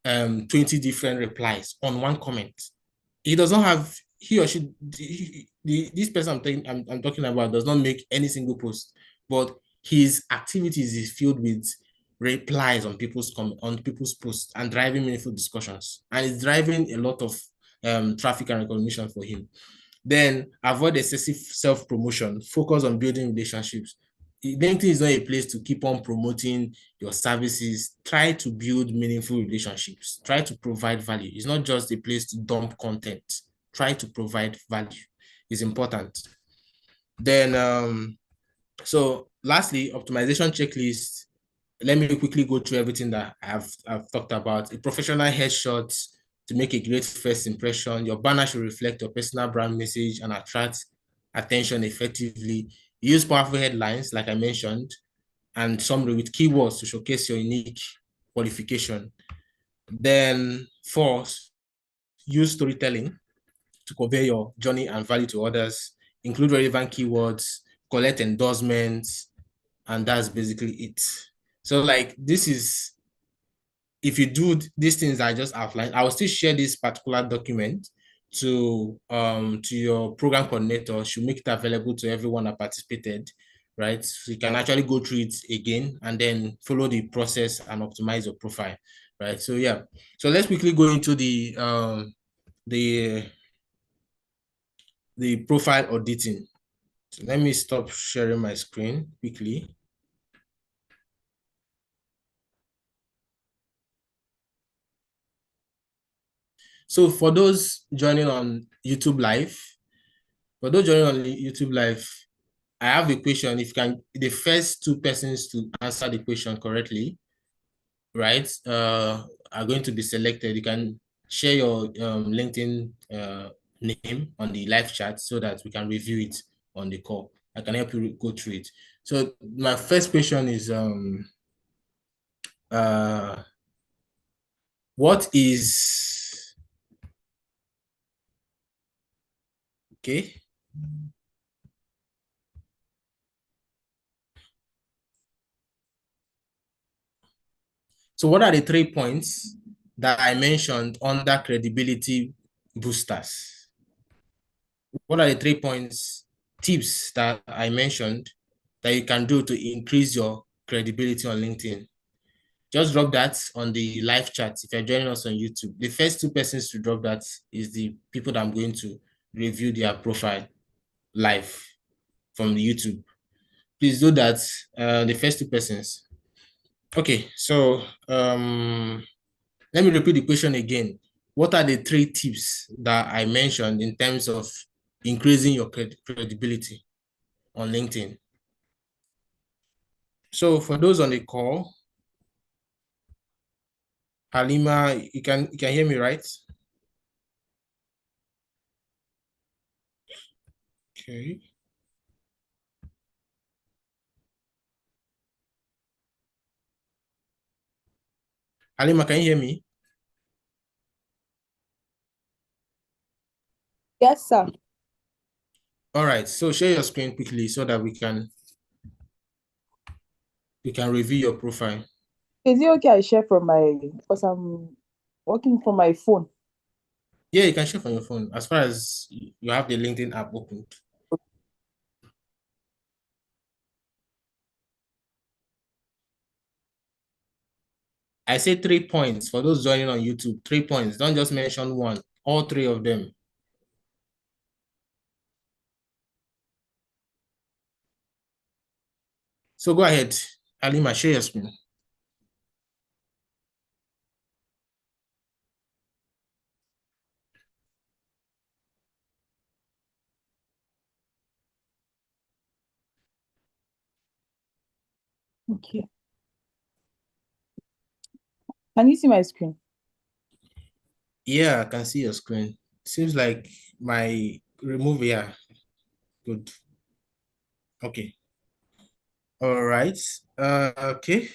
20 different replies on one comment. He does not have, he or she, this person I'm talking about does not make any single post, but his activities is filled with replies on people's posts and driving meaningful discussions, and it's driving a lot of traffic and recognition for him. Then avoid excessive self-promotion, focus on building relationships. LinkedIn is not a place to keep on promoting your services. Try to build meaningful relationships. Try to provide value. It's not just a place to dump content. Try to provide value. It's important. Then, so lastly, optimization checklist. Let me quickly go through everything that I've talked about. A professional headshot to make a great first impression. Your banner should reflect your personal brand message and attract attention effectively. Use powerful headlines, like I mentioned, and summary with keywords to showcase your unique qualification. Then fourth, use storytelling to convey your journey and value to others. Include relevant keywords, collect endorsements, and that's basically it. So like this is, if you do these things I just outlined, I will still share this particular document to your program coordinator. She'll make it available to everyone that participated, right? So you can actually go through it again and then follow the process and optimize your profile, right? So yeah, so let's quickly go into the the profile auditing. So let me stop sharing my screen quickly. So for those joining on YouTube Live, I have a question. If you can, the first two persons to answer the question correctly, right, are going to be selected. You can share your LinkedIn name on the live chat so that we can review it on the call. I can help you go through it. So my first question is, what is, okay. So what are the 3 points that I mentioned under credibility boosters? What are the 3 points, tips that I mentioned that you can do to increase your credibility on LinkedIn? Just drop that on the live chat if you're joining us on YouTube. The first two persons to drop that is the people that I'm going to review their profile live from the YouTube. Please do that, the first two persons. Okay, so let me repeat the question again. What are the 3 tips that I mentioned in terms of increasing your credibility on LinkedIn? So for those on the call, Halima, you can hear me, right? Okay. Halima, can you hear me? Yes, sir. All right. So share your screen quickly so that we can review your profile. Is it okay I share from my, because I'm working from my phone? Yeah, you can share from your phone as far as you have the LinkedIn app opened. I say 3 points for those joining on YouTube. 3 points. Don't just mention one. All 3 of them. So go ahead, Halima, share your screen. Okay. Can you see my screen? Yeah, I can see your screen. Seems like my remove, yeah. Good. Okay. All right. Okay.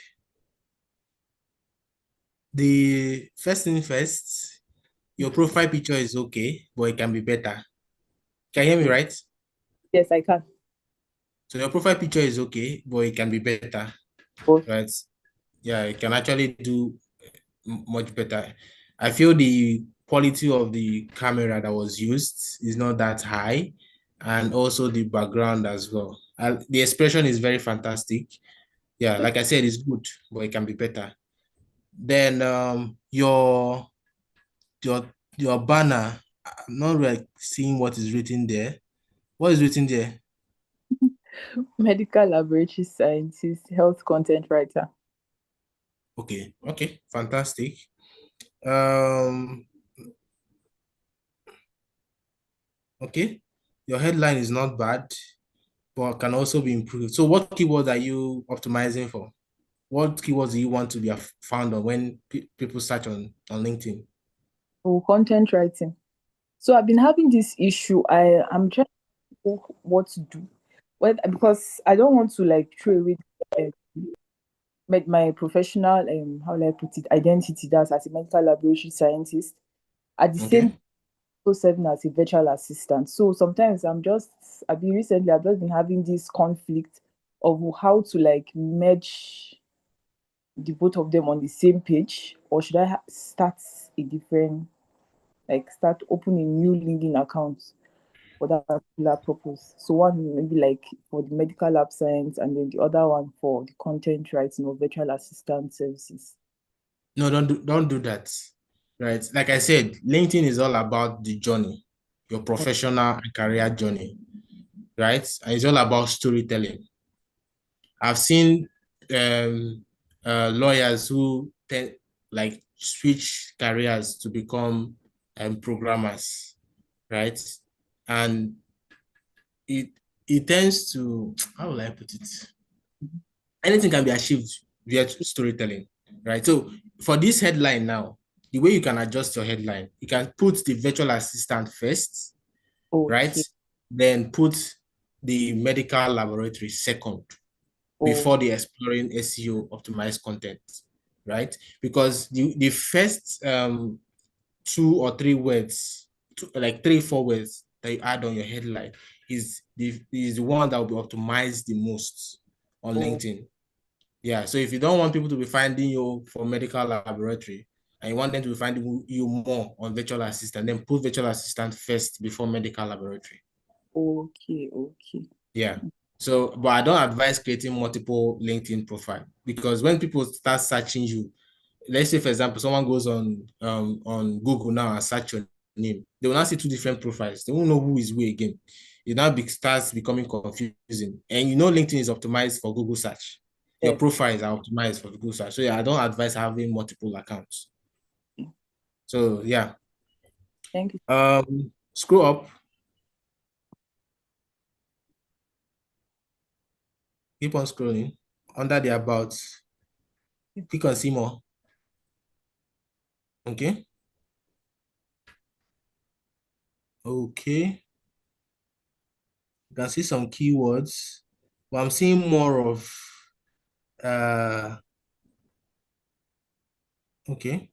the first thing first, your profile picture is okay, but it can be better. Can you hear me Okay. right? Yes, I can. So your profile picture is okay, but it can be better, Okay. right? Yeah, it can actually do much better. I feel the quality of the camera that was used is not that high, and also the background as well. The expression is very fantastic. Yeah, like I said, it's good, but it can be better. Then your your banner, I'm not really seeing what is written there. What is written there? Medical laboratory scientist, health content writer. Okay, okay, fantastic. Um, okay, your headline is not bad, but can also be improved. So, what keywords are you optimizing for? What keywords do you want to be found on when people search on LinkedIn? Oh, content writing. So I've been having this issue. I'm trying to know what to do. Well, because I don't want to like throw away uh, my professional how will I put it identity, that's as a medical laboratory scientist. At the same Okay. time, also serving as a virtual assistant. So sometimes I've just been having this conflict of how to like merge the both of them on the same page, or should I start a different, like start opening a new LinkedIn account for that particular purpose. So one maybe like for the medical lab science, and then the other one for the content writing or virtual assistant services. No, don't do that. Right. Like I said, LinkedIn is all about the journey, your professional and career journey, right? And it's all about storytelling. I've seen lawyers who like switch careers to become programmers, right? And it it tends to, how will I put it? Anything can be achieved via storytelling, right? So for this headline now, the way you can adjust your headline, you can put the virtual assistant first, right? Okay. Then put the medical laboratory second Oh, before the exploring SEO optimized content, right? Because the first two or three words, like 3, 4 words that you add on your headline is the one that will be optimized the most on oh, LinkedIn. Yeah, so if you don't want people to be finding you for medical laboratory and you want them to be finding you more on virtual assistant, then put virtual assistant first before medical laboratory. okay, okay. Yeah. So, but I don't advise creating multiple LinkedIn profile because when people start searching you, let's say for example, someone goes on Google now and search your name, they will not see two different profiles. They won't know who is who again. It now starts becoming confusing. And you know LinkedIn is optimized for Google search. Your Yes. profiles are optimized for Google search. So yeah, I don't advise having multiple accounts. So yeah. Thank you. Scroll up, keep on scrolling. Under the about, click on see more. Okay. Okay. You can see some keywords, but I'm seeing more of uh okay.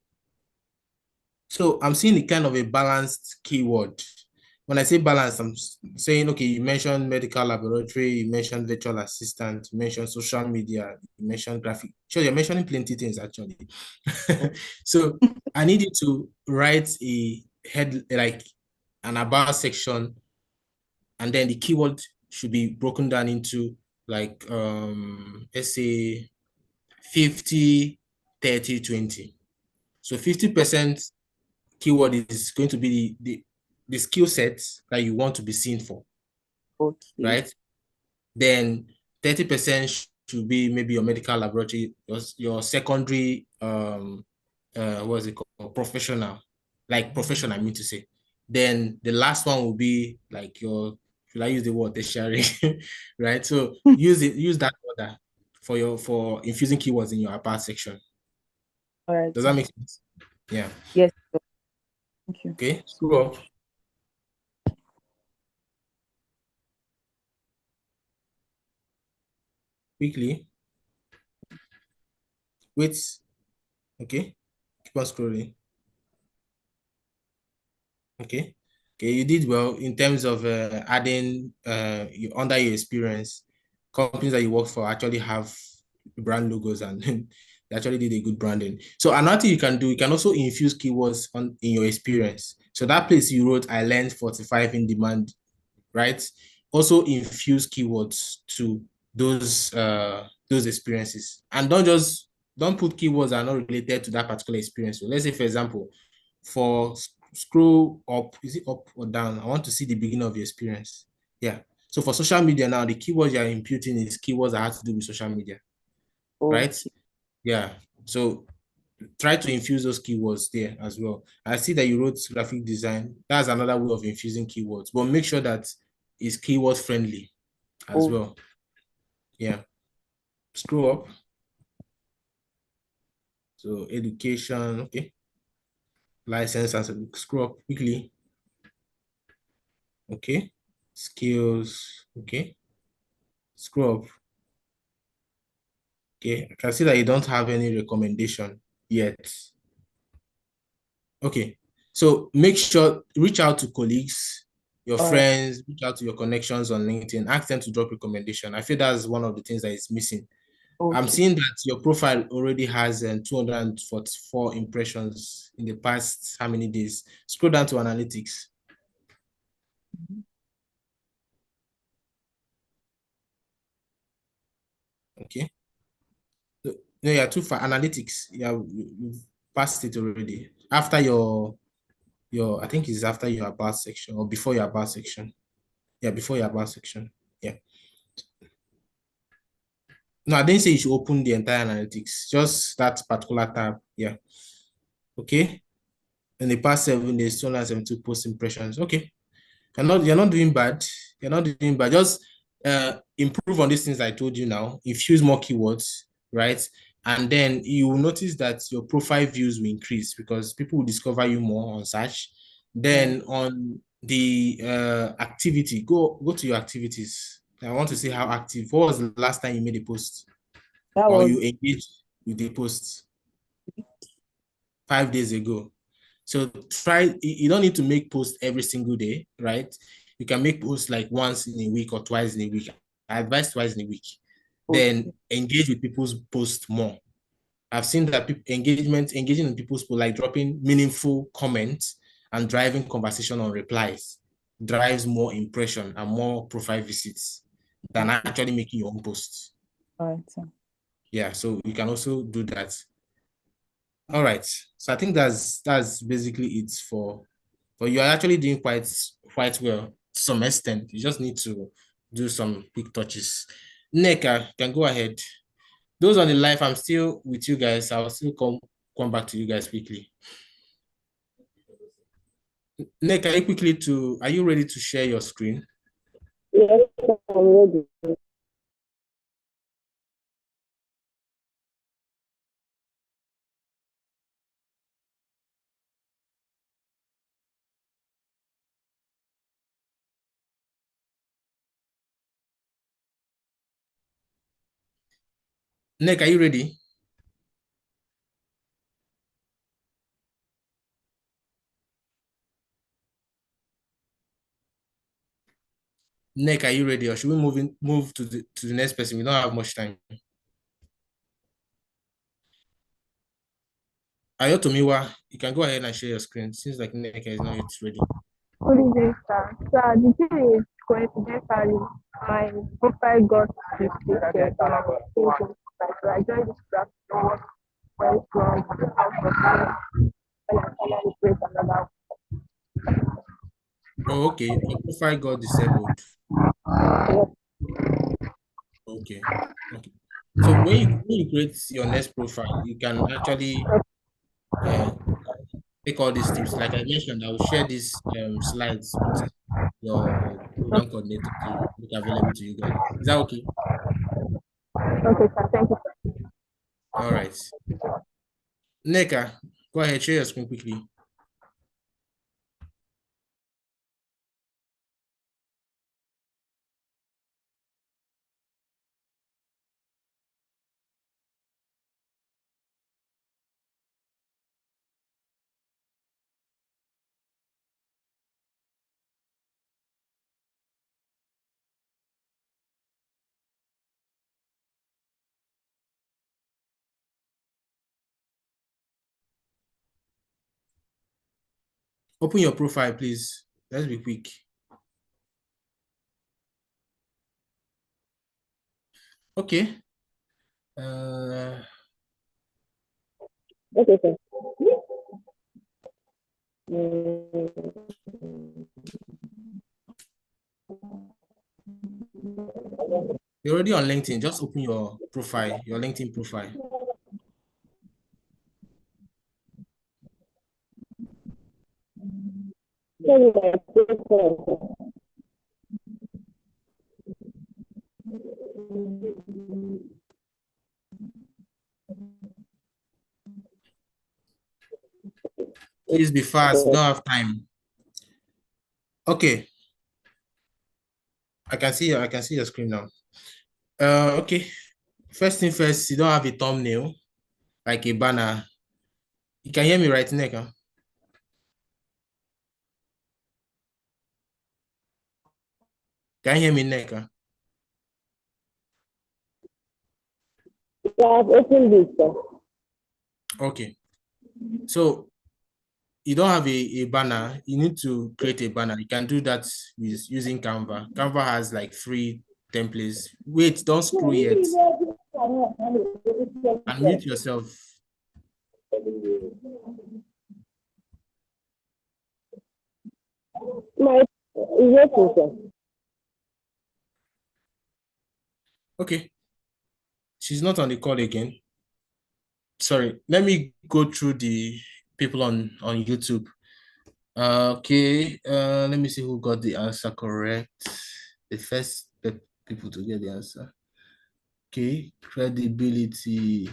So I'm seeing the kind of a balanced keyword. When I say balance, I'm saying, okay, you mentioned medical laboratory, you mentioned virtual assistant, you mentioned social media, you mentioned graphic. Sure, you're mentioning plenty things actually. So I need you to write a head, like an about section, and then the keyword should be broken down into like let's say 50, 30, 20. So 50% keyword is going to be the skill sets that you want to be seen for, Okay. right? Then 30% should be maybe your medical laboratory, your secondary what's it called? Professional. Like professional, I mean to say. Then the last one will be like your, should I use the word tertiary? Right? So use that order for infusing keywords in your about section. All right, Does that sir. make sense? Yeah. Yes, sir. Thank you Okay. so Scroll up much. quickly. Wait. Okay. Keep on scrolling. Okay. Okay, you did well in terms of adding under your experience. Companies that you work for actually have brand logos and they actually did a good branding. So another thing you can do, you can also infuse keywords in your experience. So that place you wrote, I learned 45 in demand, right? Also infuse keywords to those experiences. And don't put keywords that are not related to that particular experience. So let's say, for example, for scroll up, is it up or down? I want to see the beginning of your experience. Yeah. So for social media now, the keywords you're imputing is keywords that have to do with social media, right? Okay. Yeah. So try to infuse those keywords there as well. I see that you wrote graphic design. That's another way of infusing keywords, but make sure that it's keyword friendly as Oh, well. Yeah. Scroll up. So education, okay. License and scroll up quickly. Okay. Skills, okay. Scroll up. Okay. I can see that you don't have any recommendation yet. Okay. So make sure reach out to colleagues, your all right. friends, reach out to your connections on LinkedIn, ask them to drop recommendation. I feel that's one of the things that is missing. I'm Okay. seeing that your profile already has 244 impressions in the past how many days? Scroll down to analytics. Okay. No, no, you're too far. Analytics. Yeah, you've passed it already. After your I think it's after your about section or before your about section. Yeah, before your about section. Yeah. No, I didn't say you should open the entire analytics, just that particular tab. Yeah. Okay. In the past 7 days, 272 post impressions. Okay. You're not doing bad. You're not doing bad. Just improve on these things I told you now. Infuse more keywords, right? And then you will notice that your profile views will increase because people will discover you more on search. All Then on the activity, go to your activities. I want to see how active. What was the last time you made a post That or you was engaged with the post? 5 days ago. So try, you don't need to make posts every single day, right? You can make posts like once in a week or twice in a week. I advise twice in a week. Then okay. engage with people's posts more. I've seen that engaging in people's posts, like dropping meaningful comments and driving conversation on replies, drives more impression and more profile visits than Okay. actually making your own posts. All right. So, Yeah, so you can also do that. All right. So I think that's basically it for but you are actually doing quite well to some extent. You just need to do some quick touches. Neka, can go ahead. Those on the live, I'm still with you guys. I'll still come back to you guys quickly. Neka, are you ready to share your screen? Yes, I'm ready. Neka, are you ready? Neka, are you ready? Or should we move to the next person? We don't have much time. Ayotomiwa, you can go ahead and share your screen. Seems like Neka is not yet ready. Good evening, sir. Sir, the thing is, coincidentally, my profile got restricted when I was thinking, so I joined this class to work went wrong out of time when I finally create another Oh, okay. Your profile got disabled. Okay. Okay. So when you create your next profile, you can actually uh, take all these tips. Like I mentioned, I will share these slides with your program coordinator to make available to you guys. Is that okay? one. Okay, sir. Thank you, sir. All right. Neka, go ahead, share your screen quickly. Open your profile, please. Let's be quick. Okay. Okay, sir. Mm, You're already on LinkedIn. Just open your profile, your LinkedIn profile. Sorry, my profile. Please be fast. We Okay. don't have time. Okay. I can see your screen now. Okay. First thing first, you don't have a thumbnail, like a banner. You can hear me right, Neka? Can you hear me, Neka? So I've opened it, sir. Okay. So you don't have a banner. You need to create a banner. You can do that with using Canva. Canva has like free templates. Wait, don't screw yet. Unmute yourself. My, yes, sir. Okay. She's not on the call again. Sorry. Let me go through the people on YouTube. Okay. Let me see who got the answer correct. The first people to get the answer. Okay. Credibility.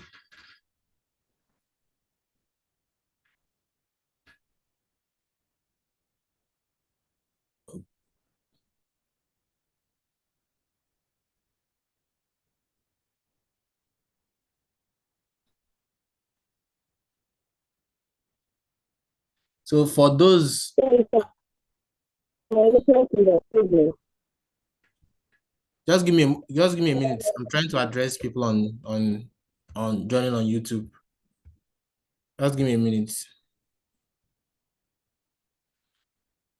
So for those, Sorry, sir. My network is unstable. just give me a minute. I'm trying to address people on joining on YouTube. Just give me a minute.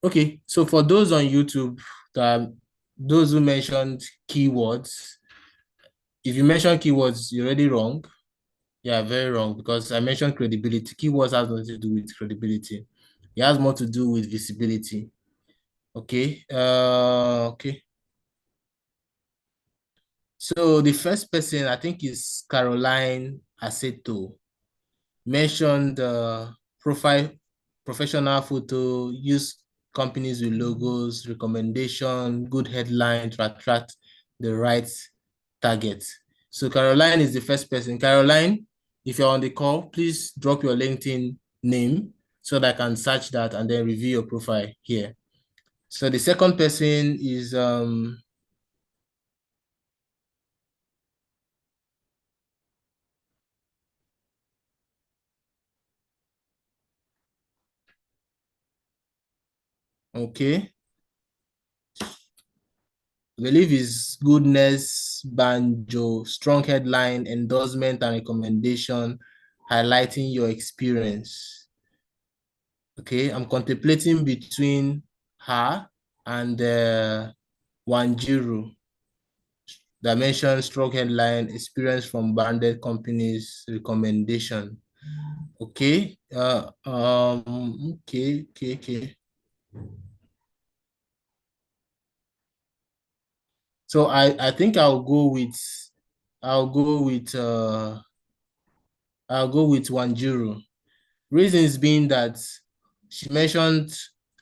Okay, so for those on YouTube, those who mentioned keywords, if you mention keywords, you're already wrong. Yeah, very wrong, because I mentioned credibility. Keywords has nothing to do with credibility. It has more to do with visibility. Okay. Okay. So the first person I think is Caroline Aceto. Mentioned professional photo, use companies with logos, recommendation, good headline to attract the right target. So Caroline is the first person. Caroline, if you're on the call, please drop your LinkedIn name so that I can search that and then review your profile here. So the second person is okay. I believe is goodness, banjo, strong headline, endorsement and recommendation, highlighting your experience. Okay, I'm contemplating between her and Wanjiru. Dimension, strong headline, experience from branded companies, recommendation. Okay, okay. So I think I'll go with Wanjiru. Reasons being that she mentioned,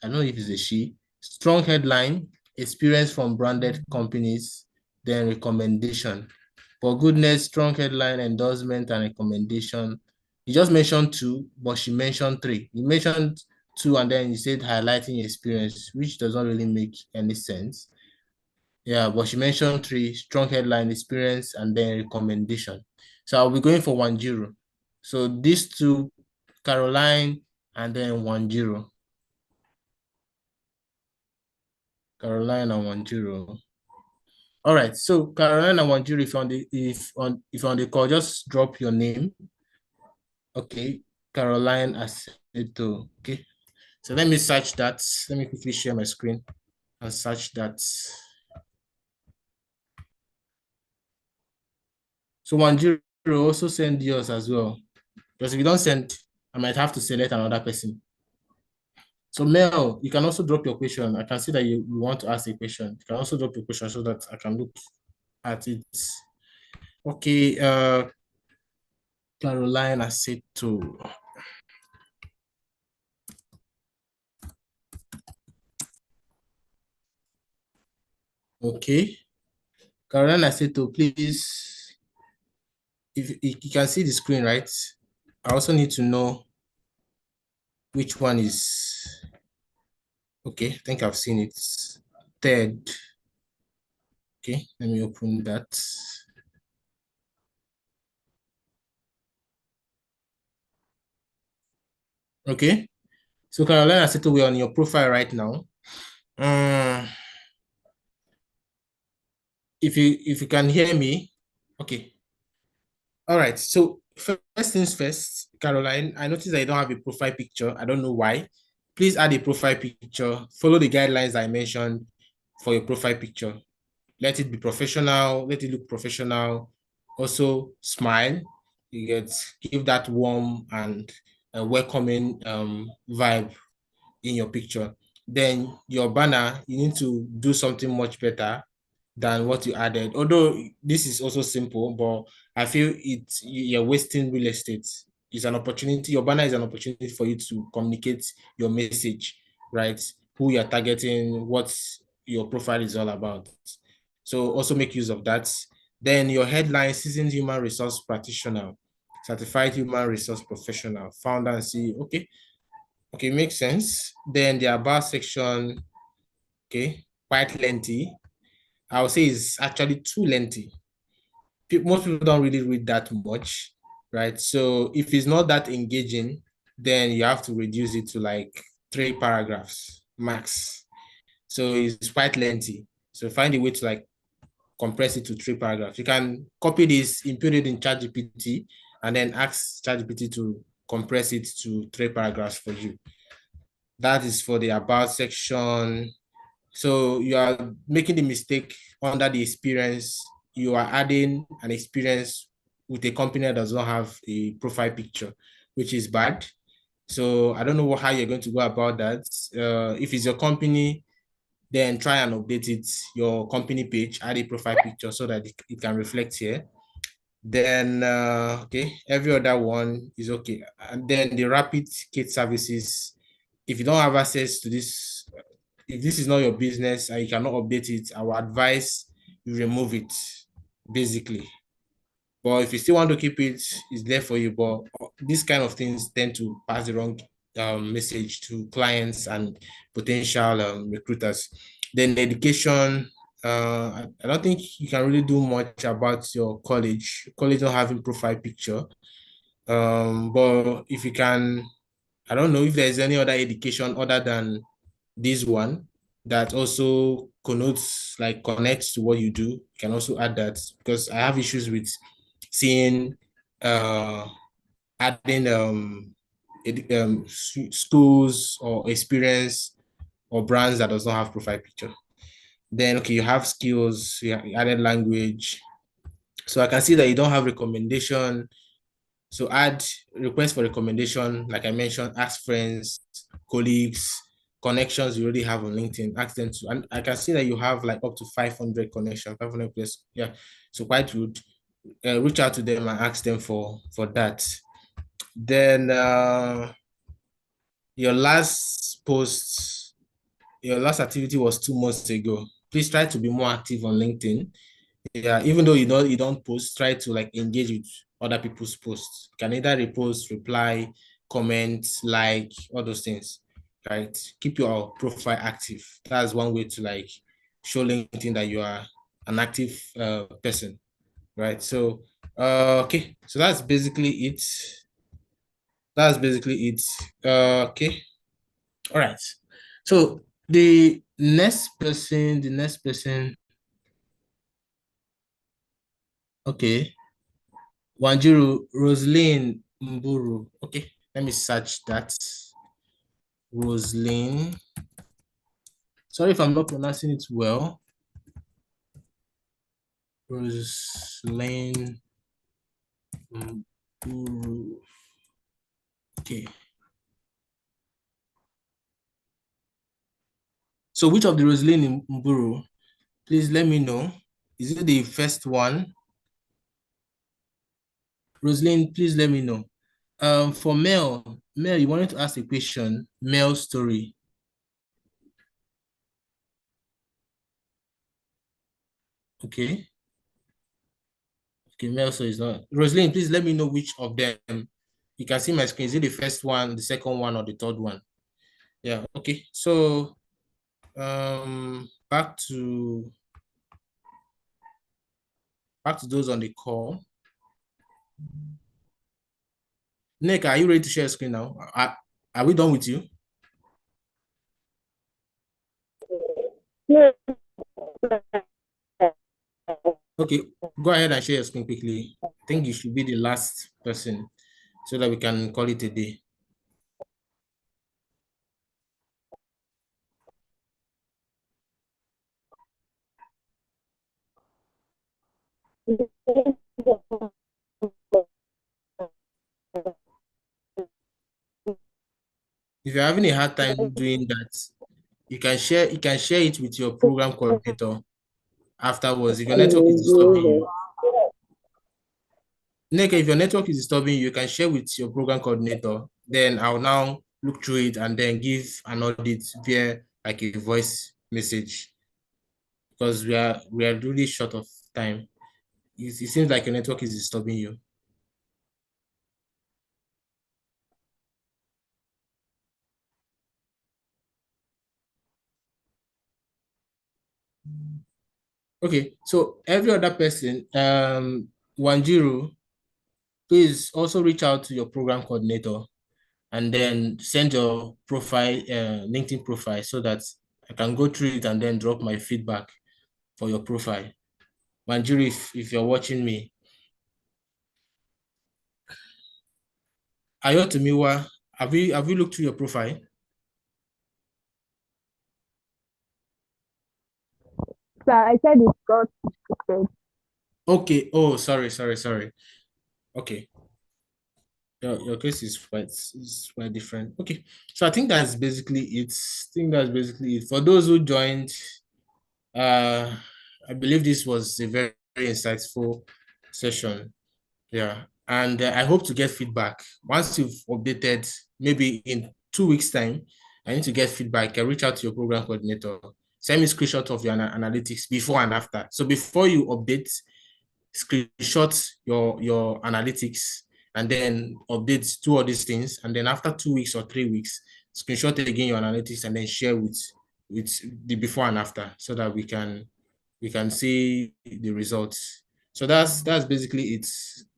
I don't know if it's a she, strong headline, experience from branded companies, then recommendation. For goodness, strong headline, endorsement, and recommendation. You just mentioned two, but she mentioned three. You mentioned two, and then you said highlighting experience, which does not really make any sense. Yeah, but she mentioned three, strong headline, experience, and then recommendation. So I'll be going for Wanjiru. So these two, Caroline and then Wanjiru. Caroline and Wanjiru. All right. So Caroline and Wanjiru, if on the call, just drop your name. Okay. Caroline Aceto. Okay. So let me search that. Let me quickly share my screen and search that. So 10 also send yours as well. Because if you don't send, I might have to select another person. So Mel, you can also drop your question. I can see that you want to ask a question. You can also drop your question so that I can look at it. Okay, Caroline Aceto. Okay, Caroline Aceto, please, if you can see the screen, right? I also need to know which one is, okay, I think I've seen it. Third. Okay, let me open that. Okay, so Caroline Aceto, we're on your profile right now. If you can hear me, okay. All right. So first things first, Caroline, I noticed that you don't have a profile picture. I don't know why. Please add a profile picture. Follow the guidelines I mentioned for your profile picture. Let it be professional. Let it look professional. Also, smile. You get give that warm and welcoming vibe in your picture. Then your banner, you need to do something much better than what you added. Although this is also simple, but I feel you're wasting real estate. It's an opportunity. Your banner is an opportunity for you to communicate your message, right? Who you're targeting, what your profile is all about. So also make use of that. Then your headline, seasoned human resource practitioner, certified human resource professional, founder and CEO. Okay, makes sense. Then the about section, okay, quite lengthy. I would say it's actually too lengthy. Most people don't really read that much, right? So if it's not that engaging, then you have to reduce it to like 3 paragraphs max. So it's quite lengthy. So find a way to like compress it to 3 paragraphs. You can copy this, input it in ChatGPT, and then ask ChatGPT to compress it to 3 paragraphs for you. That is for the about section. So you are making the mistake under the experience. You are adding an experience with a company that does not have a profile picture, which is bad. So I don't know how you're going to go about that. If it's your company, then try and update it, your company page, add a profile picture so that it can reflect here. Then, okay, every other one is okay. And then the rapid kit services, if you don't have access to this, if this is not your business and you cannot update it, I would advise you remove it, basically. But if you still want to keep it, it's there for you. But these kind of things tend to pass the wrong message to clients and potential recruiters. Then education, I don't think you can really do much about your college. College not having profile picture. But if you can, I don't know if there's any other education other than this one that also connotes like connects to what you do. You can also add that because I have issues with seeing adding schools or experience or brands that does not have profile picture. Then okay, you have skills, you added language. So I can see that you don't have recommendation. So add request for recommendation, like I mentioned, ask friends, colleagues, connections you already have on LinkedIn, ask them to, and I can see that you have like up to 500 connections, 500 plus. Yeah, so quite good. Reach out to them and ask them for that. Then your last post, your last activity was 2 months ago. Please try to be more active on LinkedIn. Yeah, even though you don't post, try to like engage with other people's posts. You can either repost, reply, comment, like all those things. Right? Keep your profile active. That's one way to like show LinkedIn that you are an active person. Right. So okay. So that's basically it. That's basically it. Okay. All right. So the next person, okay. Wanjiru Roslyn Mburu. Okay, let me search that. Roslyn. Sorry if I'm not pronouncing it well. Roslyn. Okay. So which of the Roslyn in Mburu? Please let me know. Is it the first one? Roslyn, please let me know. For Mel, you wanted to ask a question. Mel story. Okay. Okay, Mel, so it's not. Roslyn, please let me know which of them. You can see my screen. Is it the first one, the second one, or the third one? Yeah, okay. So back to those on the call. Nick, are you ready to share a screen now? Are we done with you? Okay, go ahead and share your screen quickly. I think you should be the last person so that we can call it a day. If you're having a hard time doing that, you can share it with your program coordinator afterwards. If your network is disturbing you. Nick, if your network is disturbing you, you can share with your program coordinator. Then I'll now look through it and then give an audit via like a voice message because we are really short of time. It seems like your network is disturbing you. Okay, so every other person, Wanjiru, please also reach out to your program coordinator and then send your profile, LinkedIn profile, so that I can go through it and then drop my feedback for your profile. Wanjiru, if you're watching me. Ayotumiwa, have you looked through your profile? So I said it got restricted. Okay. Oh, sorry. Okay. Your case is quite different. Okay. So I think that's basically it. For those who joined, I believe this was a very, very insightful session. Yeah. And I hope to get feedback. Once you've updated, maybe in 2 weeks' time, I need to get feedback. I reach out to your program coordinator. Send me a screenshot of your analytics before and after. So before you update, screenshot your analytics and then update two of these things. And then after 2 weeks or 3 weeks, screenshot again your analytics and then share with the before and after so that we can see the results. So that's basically it.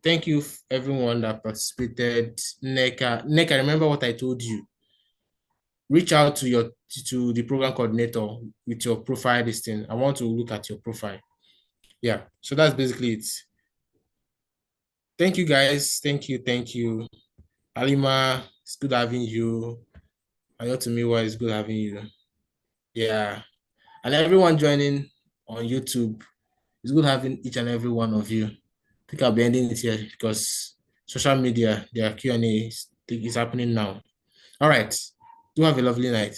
Thank you everyone that participated. Neka, remember what I told you. Reach out to the program coordinator with your profile this thing. I want to look at your profile. Yeah, so that's basically it. Thank you guys. Thank you. Alima, it's good having you. Ayotumiwa, it's good having you. Yeah. And everyone joining on YouTube, it's good having each and every one of you. I think I'll be ending it here because social media, their Q&A is happening now. All right. Do have a lovely night.